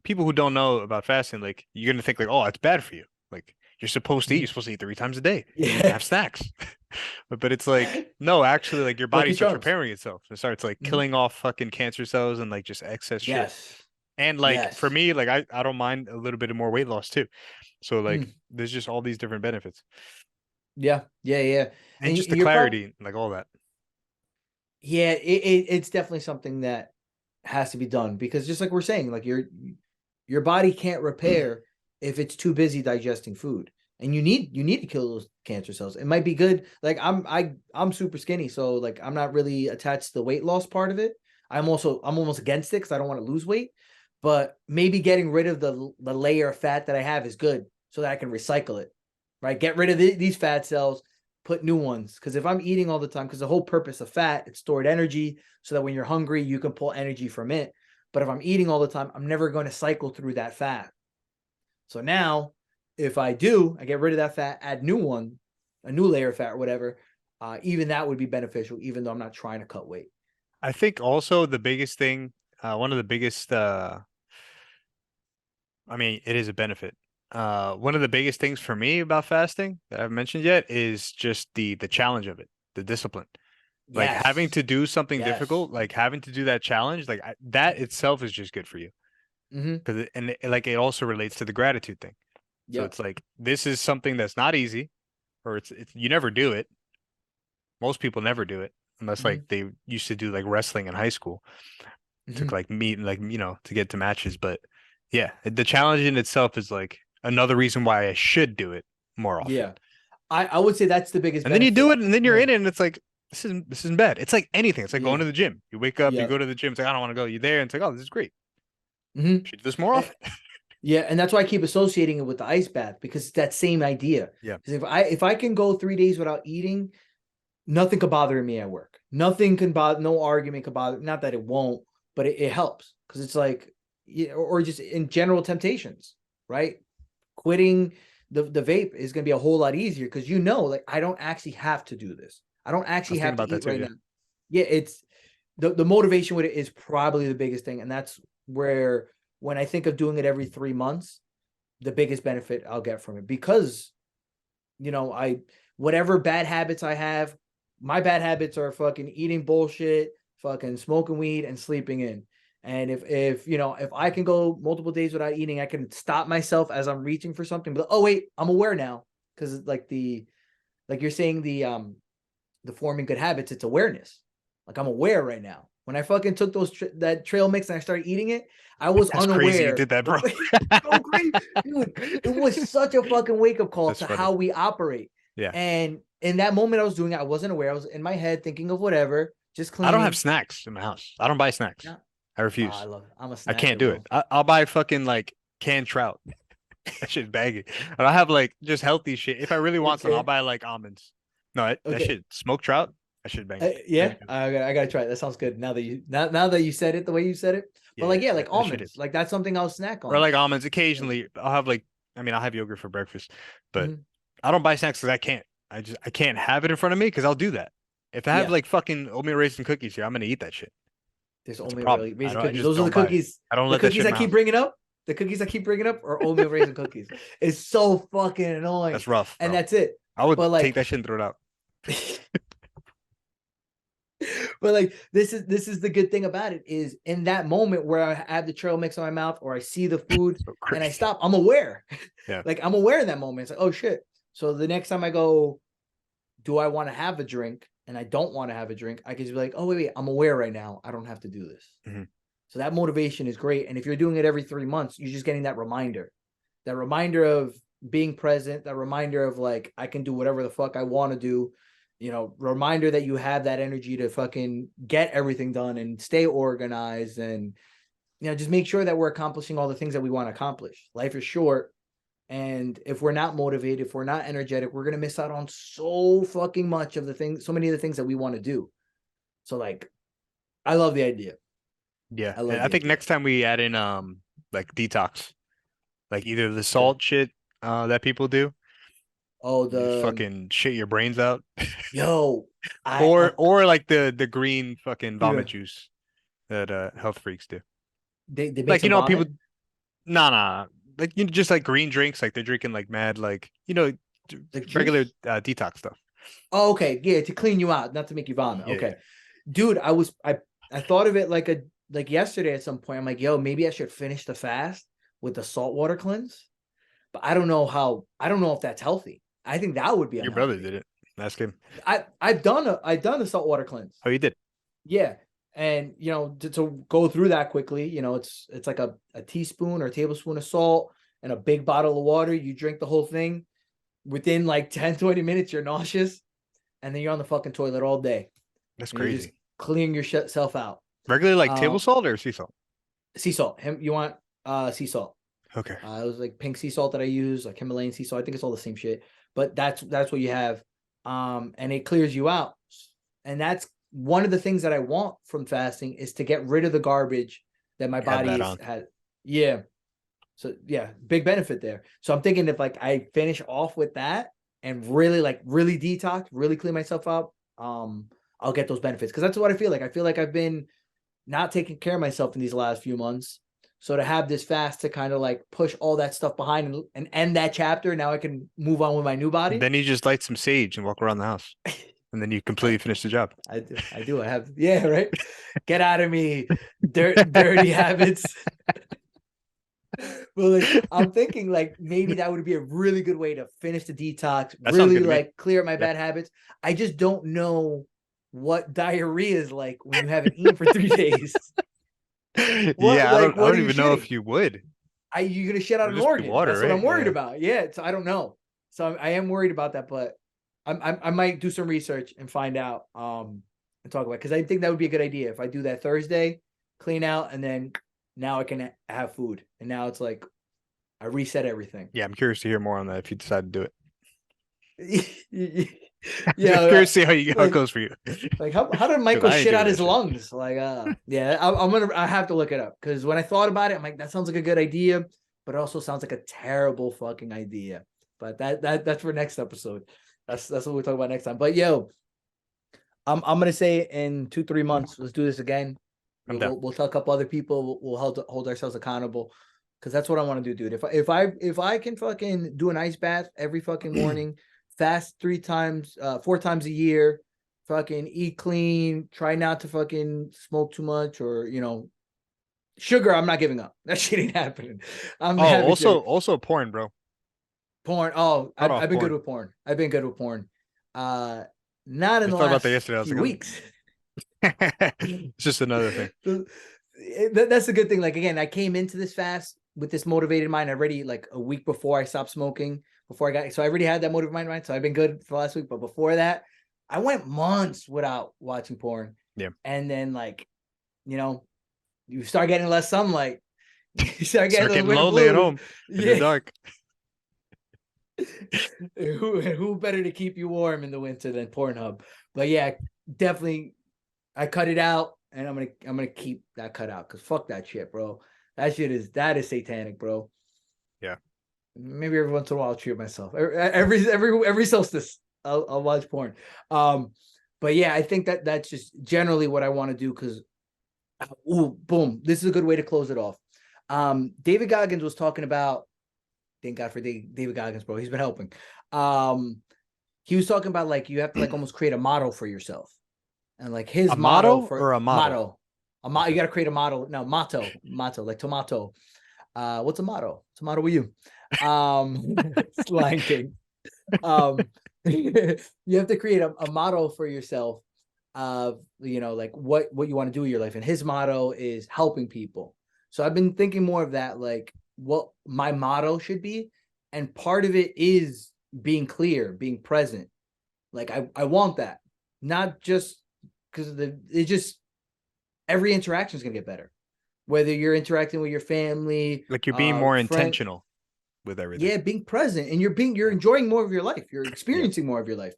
people who don't know about fasting, like you're gonna think like, oh, it's bad for you. Like you're supposed to eat. You're Mhm. supposed to eat 3 times a day and Yeah. have snacks. But it's like, no, actually, like your body Lucky starts Charms. repairing itself. It starts like Mhm. killing off fucking cancer cells and like just excess shit. Yes. And like for Yes. me, like I don't mind a little bit of more weight loss too. So like Mm. there's just all these different benefits. Yeah. Yeah. Yeah. And And just the you're probably, clarity, like all that. yeah, it's definitely something that has to be done, because just like we're saying, like Your body can't repair if it's too busy digesting food. And you need to kill those cancer cells. It might be good. Like I'm super skinny, so like I'm not really attached to the weight loss part of it. I'm almost against it because I don't want to lose weight. But maybe getting rid of the layer of fat that I have is good so that I can recycle it. Right? Get rid of these fat cells, put new ones. Because if I'm eating all the time, because the whole purpose of fat, it's stored energy so that when you're hungry, you can pull energy from it. But if I'm eating all the time, I'm never going to cycle through that fat. So now, if I do, I get rid of that fat, add new one, a new layer of fat or whatever. Even that would be beneficial, even though I'm not trying to cut weight. I think also the biggest thing, one of the biggest, I mean, it is a benefit. One of the biggest things for me about fasting that I haven't mentioned yet is just the challenge of it, the discipline. Like having Yes. to do something Yes. difficult, like having to do that challenge, like that itself is just good for you. Mm-hmm. Because like it also relates to the gratitude thing. So Yep. it's like this is something that's not easy, or it's you never do it. Most people never do it unless Mm-hmm. like they used to do like wrestling in high school to Mm-hmm. like meet like to get to matches. But yeah, the challenge in itself is like another reason why I should do it more often. Yeah. I would say that's the biggest And then you benefit. do it, and then you're Yeah. in it, and it's like this isn't bad. It's like anything. It's like going Yeah. to the gym. You wake up, you Yeah. go to the gym. It's like I don't want to go. You're there, and it's like oh, this is great. Mm-hmm. Should do this more often. Yeah, and that's why I keep associating it with the ice bath because it's that same idea. Yeah, Because if I can go 3 days without eating, nothing could bother me at work. Nothing can bother. No argument could bother. Not that it won't, but it helps because it's like, yeah, or just in general temptations, right? Quitting the vape is going to be a whole lot easier because like I don't actually have to do this. I don't I was actually thinking have to about that eat too. right Yeah, now. Yeah, it's the motivation with it is probably the biggest thing, and that's where when I think of doing it every 3 months, the biggest benefit I'll get from it because I whatever bad habits I have, my bad habits are fucking eating bullshit, fucking smoking weed, and sleeping in. And if I can go multiple days without eating, I can stop myself as I'm reaching for something. But oh wait, I'm aware now because like you're saying the forming good habits, it's awareness. Like I'm aware right now. When I fucking took that trail mix and I started eating it, I was that's crazy. You unaware. did that, bro. So crazy, dude. It was such a fucking wake up call That's to funny. how we operate. Yeah, And in that moment, I was doing it. I wasn't aware. I was in my head thinking of whatever, just I don't have cleaning. snacks in my house. I don't buy snacks. Yeah. I Oh, I refuse. love it. I'm a I can't snacker, do it. bro. I'll buy fucking like canned trout. That shit's baggy. And I have like just healthy shit. If I really want some, I'll Okay. buy like almonds. No, that Okay. shit smoked trout. That shit banging. Yeah, Really good. I gotta try it. That sounds good. Now that you said it the way you said it. But Yeah, like yeah, like that shit almonds. hits. Like that's something I'll snack Or on. like almonds. Yeah. Occasionally, I'll have like. I mean, I'll have yogurt for breakfast, but Mhm. I don't buy snacks because I can't. I can't have it in front of me because I'll do that. If I have Yeah. like fucking oatmeal raisin cookies here, I'm gonna eat that shit. There's It's a oatmeal problem. I raisin don't. I cookies. just Those are the don't buy it. cookies. I don't The let that cookies shit in I my keep house. bringing up. The cookies I keep bringing up are oatmeal raisin cookies. It's so fucking annoying, That's rough, and bro. that's it. I would But take like, that shit and throw it out. but like, this is the good thing about it is in that moment where I have the trail mix on my mouth or I see the food So and I crazy. stop, I'm aware. Yeah. Like I'm aware in that moment. It's like, oh shit. So the next time I go, do I want to have a drink? And I don't want to have a drink, I can just be like, oh wait, I'm aware right now. I don't have to do this. Hmm. So that motivation is great. And if you're doing it every 3 months, you're just getting that reminder of being present, that reminder of like, I can do whatever the fuck I want to do. Reminder that you have that energy to fucking get everything done and stay organized and, just make sure that we're accomplishing all the things that we want to accomplish. Life is short. And if we're not motivated, if we're not energetic, we're going to miss out on so fucking much of the things, so many of the things that we want to do. So like, I love the idea. Yeah. I And love I the think idea. next time we add in like detox, like either the Okay. salt shit that people do, Oh, you just the fucking shit your brains out. yo, I Or like the green fucking vomit yeah, juice that health freaks do. they make Like some people vomit, nah like just like green drinks like they're drinking like mad like like regular juice. detox stuff. Oh, okay, yeah, to clean you out, not to make you vomit. Yeah, Okay, yeah. dude, I thought of it like yesterday at some point. I'm like, yo, maybe I should finish the fast with the saltwater cleanse, but I don't know if that's healthy. I think that would be Your brother unhealthy. did it. Ask him. I've done a saltwater cleanse. Oh, you did. Yeah. And to go through that quickly, it's like a teaspoon or a tablespoon of salt and a big bottle of water. You drink the whole thing. Within like 10, 20 minutes, you're nauseous, and then you're on the fucking toilet all day, That's and you're just crazy. cleaning yourself out. Regularly like table Um, salt or sea salt? Sea salt. You want sea salt. Okay. It was like pink sea salt that I use, like Himalayan sea salt. I think it's all the same shit, but that's what you have. And it clears you out. And that's one of the things that I want from fasting is to get rid of the garbage that my Add body that is on. had. Yeah. So yeah, big benefit there. So I'm thinking if like I finish off with that and really detox, really clean myself up, I'll get those benefits because that's what I feel like. I feel like I've been not taking care of myself in these last few months. So to have this fast to kind of like push all that stuff behind and end that chapter, now I can move on with my new body. Then you just light some sage and walk around the house, and then you I, completely finish the job. I have, yeah, right. Get out of me, dirty habits. Well, like I'm thinking like maybe that would be a really good way to finish the detox, That sounds really good to me. like clear up my Yeah. bad habits. I just don't know what diarrhea is like when you haven't eaten for 3 days. Yeah, I What don't are you even know if shitting? you would. You're gonna shit out It'd an just be organ. water, That's what I'm right? worried Yeah. about. Yeah, so I don't know. So I am worried about that, but I might do some research and find out and talk about it because I think that would be a good idea if I do that Thursday, clean out, and then now I can have food, and now it's like I reset everything. Yeah, I'm curious to hear more on that if you decide to do it. Yeah, Curious to see how it like goes for you. how did Because Michael I ain't shit doing out that his shit. lungs? Like yeah, I have to look it up because when I thought about it, I'm like that sounds like a good idea, but it also sounds like a terrible fucking idea. But that's for next episode. That's what we'll talk about next time. But yo, I'm gonna say in 2 3 months, let's do this again. I'm down. We'll tell a couple other people. We'll hold ourselves accountable because that's what I want to do, dude. If I can fucking do an ice bath every fucking morning, fast 3 times, 4 times a year, fucking eat clean, try not to fucking smoke too much or sugar. I'm not giving up. That shit ain't happening. I'm Oh, having sugar. also porn, bro. Porn. Oh, Cut I've off been good porn. with porn. I've been good with porn. Uh, not in We the talked about that last yesterday. I was few like, weeks. it's just another thing. That's a good thing. Like again, I came into this fast with this motivated mind already like a week before I stopped smoking, before I got so I already had that motivated mind. So I've been good for the last week. But before that, I went months without watching porn. Yeah. And then like, you know, you start getting less sunlight. You start getting Start the getting winter lonely at blues. home in the Yeah. dark. Who better to keep you warm in the winter than Pornhub? But yeah, definitely I cut it out and I'm gonna keep that cut out because fuck that shit, bro. That is satanic, bro. Yeah. Maybe every once in a while I'll treat myself. Every solstice I'll watch porn. Um, but yeah, I think that's just generally what I want to do because boom, this is a good way to close it off. David Goggins was talking about thank God for David Goggins, bro. He's been helping. Um, he was talking about like you have to like almost create a model for yourself. And like his A motto motto for or a model? motto, you Okay. got to create a model. No, motto, like tomato. What's a motto? What's a motto with you? It's Lion King. You have to create a motto for yourself of like what you want to do with your life. And his motto is helping people. So I've been thinking more of that, like what my motto should be, and part of it is being clear, being present. Like I want that, not just because it just every interaction is gonna get better. Whether you're interacting with your family, Like you're being more friend, intentional with everything. yeah, being present and you're Yeah. enjoying more of your life. You're Yeah. experiencing more of your life.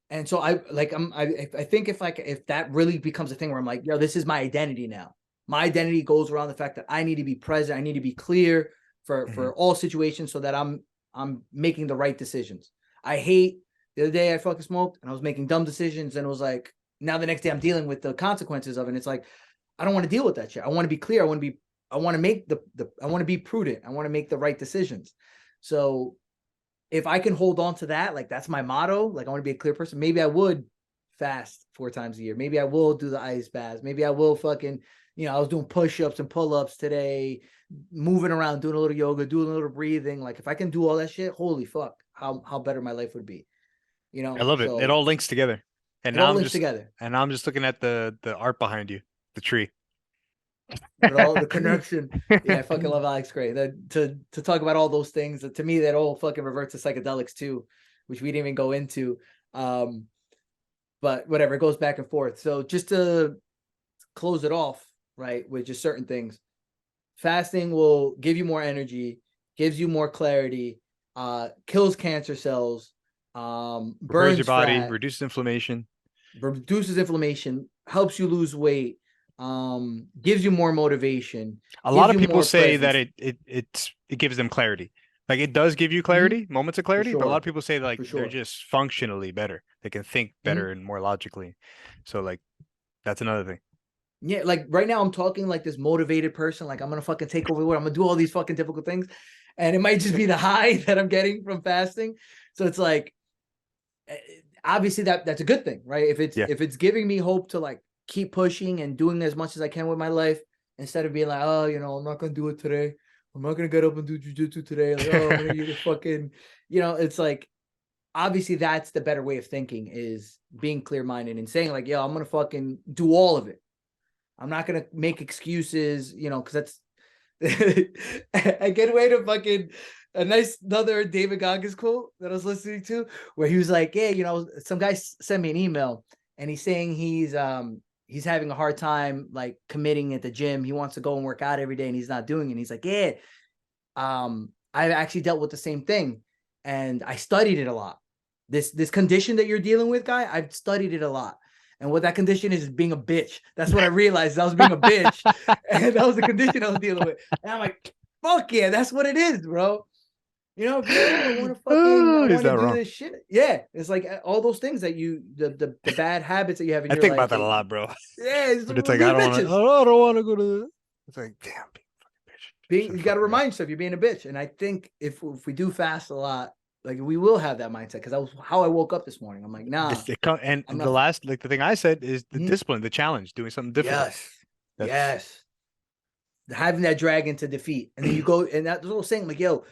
And so I think if that really becomes a thing where I'm like, yo, this is my identity now. My identity goes around the fact that I need to be present. I need to be clear Mhm. for all situations so that I'm making the right decisions. I hate the other day I fucking smoked and I was making dumb decisions and it was like now the next day I'm dealing with the consequences of it. And it's like I don't want to deal with that shit. I want to be clear. I want to make I want to be prudent. I want to make the right decisions. So if I can hold on to that, like that's my motto. Like I want to be a clear person. Maybe I would fast 4 times a year. Maybe I will do the ice baths. Maybe I will fucking, I was doing push-ups and pull-ups today, moving around, doing a little yoga, doing a little breathing. Like if I can do all that shit, holy fuck, how better my life would be. I love it. It So all links together. And it now all links together. I'm just looking at the art behind you. The tree. With all the connection. Yeah, I fucking love Alex Gray. To talk about all those things, to me, that all fucking reverts to psychedelics too, which we didn't even go into. But whatever, it goes back and forth. So just to close it off, right, with just certain things, fasting will give you more energy, gives you more clarity, kills cancer cells, Repairs your burns body, fat, reduces inflammation. reduces inflammation, helps you lose weight, gives you more motivation, A gives lot of you people more say that presence. it gives them clarity. Like it does give you Mhm. clarity, moments of For clarity, but a lot of sure. people say like For they're sure. just functionally better. They can think Mhm. better and more logically. So like that's another thing. Yeah, like right now I'm talking like this motivated person, like I'm gonna fucking take over the world. I'm gonna do all these fucking difficult things. And it might just be the high that I'm getting from fasting. So it's like eh, obviously that's a good thing, right? Yeah. If it's giving me hope to like keep pushing and doing as much as I can with my life instead of being like, oh, I'm not gonna do it today. I'm not gonna get up and do jujitsu today. Like, oh, I'm gonna eat a fucking, it's like obviously that's the better way of thinking is being clear minded and saying like, yo, I'm gonna fucking do all of it. I'm not gonna make excuses, because that's I get away to fucking a nice another David Goggins quote that I was listening to where he was like, yeah, some guy sent me an email and he's saying he's having a hard time like committing at the gym. He wants to go and work out every day and he's not doing it. And he's like, yeah, I've actually dealt with the same thing and I studied it a lot. This condition that you're dealing with, guy, I've studied it a lot. And what that condition is being a bitch. That's what I realized. I was being a bitch. And that was the condition I was dealing with. And I'm like, fuck yeah, that's what it is, bro. If you're like, yo, I Oh, he's want to not do wrong. this shit. Yeah. It's like all those things that the bad habits that you have in I your think life about that that a lot, bro. yeah, But it's like being I don't want to. bitches. I don't want to go to. It's like damn, being a fucking bitch. You Shouldn't got to fucking go. remind yourself you're being a bitch. And I think if we do fast a lot, like we will have that mindset because that was how I woke up this morning. I'm like, nah, And I'm the not. last like the thing I said is the Mhm. discipline, the challenge, doing something difficult. Yes, That's yes, having that dragon to defeat, and then you go and that's what I was saying. Like, yo,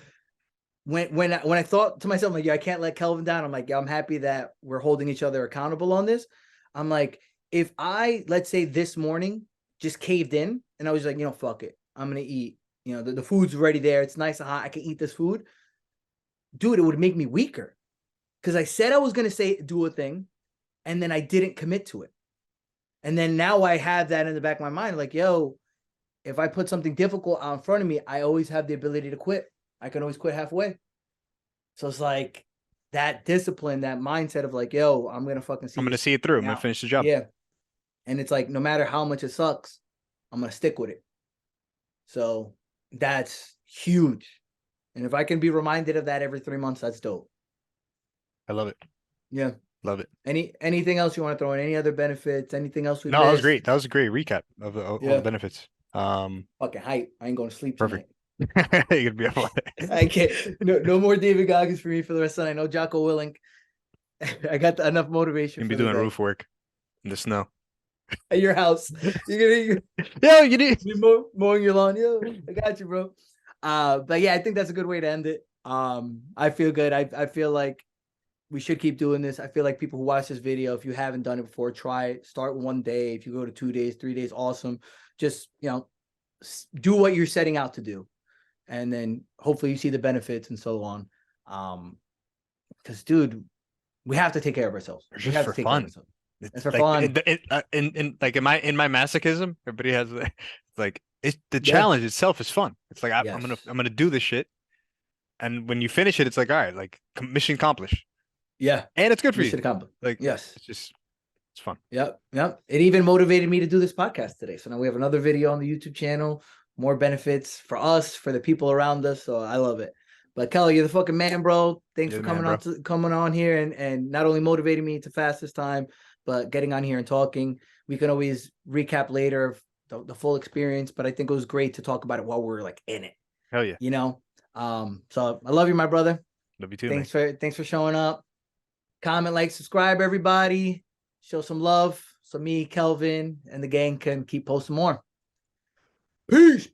when I thought to myself, like, yeah, I can't let Kelvin down. I'm like, yeah, I'm happy that we're holding each other accountable on this. I'm like, if I let's say this morning just caved in and I was like, fuck it, I'm gonna eat. The food's already there. It's nice and hot. I can eat this food, dude. It would make me weaker because I said I was gonna say do a thing, and then I didn't commit to it. And then now I have that in the back of my mind, like, yo, if I put something difficult out in front of me, I always have the ability to quit. I can always quit halfway. So it's like that discipline, that mindset of like, yo, I'm gonna fucking see I'm gonna this see it through. I'm thing gonna out. finish the job. Yeah. And it's like no matter how much it sucks, I'm gonna stick with it. So that's huge. And if I can be reminded of that every 3 months, that's dope. I love it. Yeah. Love it. Anything else you want to throw in? Any other benefits? Anything else we No, that was missed? great. That was a great recap of all the Yeah. benefits. Fucking hype. I ain't going to sleep Perfect. tonight. You're gonna be up all I day. can't. No more David Goggins for me for the rest of the night. No Jocko Willink. I got enough motivation You're gonna be for the doing day. roof work in the snow. At your house, you're Yeah, you need. be mowing your lawn. Yo, I got you, bro. But yeah, I think that's a good way to end it. I feel good. I feel like we should keep doing this. I feel like people who watch this video, if you haven't done it before, try it. Start one day. If you go to 2 days, 3 days, awesome. Just do what you're setting out to do, and then hopefully you see the benefits and so on. Because dude, we have to take care of ourselves. It's We just have to for take care of fun. ourselves. It's It's for like fun. in like in my masochism, everybody has like it's the Yeah. challenge itself is fun. It's like Yes. I'm gonna do this shit, and when you finish it, it's like all right, like mission accomplished, Yeah. and it's good for you. Mission accomplished. Like Yes. it's fun. Yep. Yep. It even motivated me to do this podcast today. So now we have another video on the YouTube channel, more benefits for us, for the people around us. So I love it. But Kelly, you're the fucking man, bro. Thanks You're for the man, bro. coming on here and not only motivating me to fast this time, but getting on here and talking. We can always recap later of the full experience, but I think it was great to talk about it while we're like in it, Hell yeah. you know? So I love you, my brother. Love you too, man. Thanks for showing up. Comment, like, subscribe, everybody. Show some love so me, Kelvin, and the gang can keep posting more. Peace.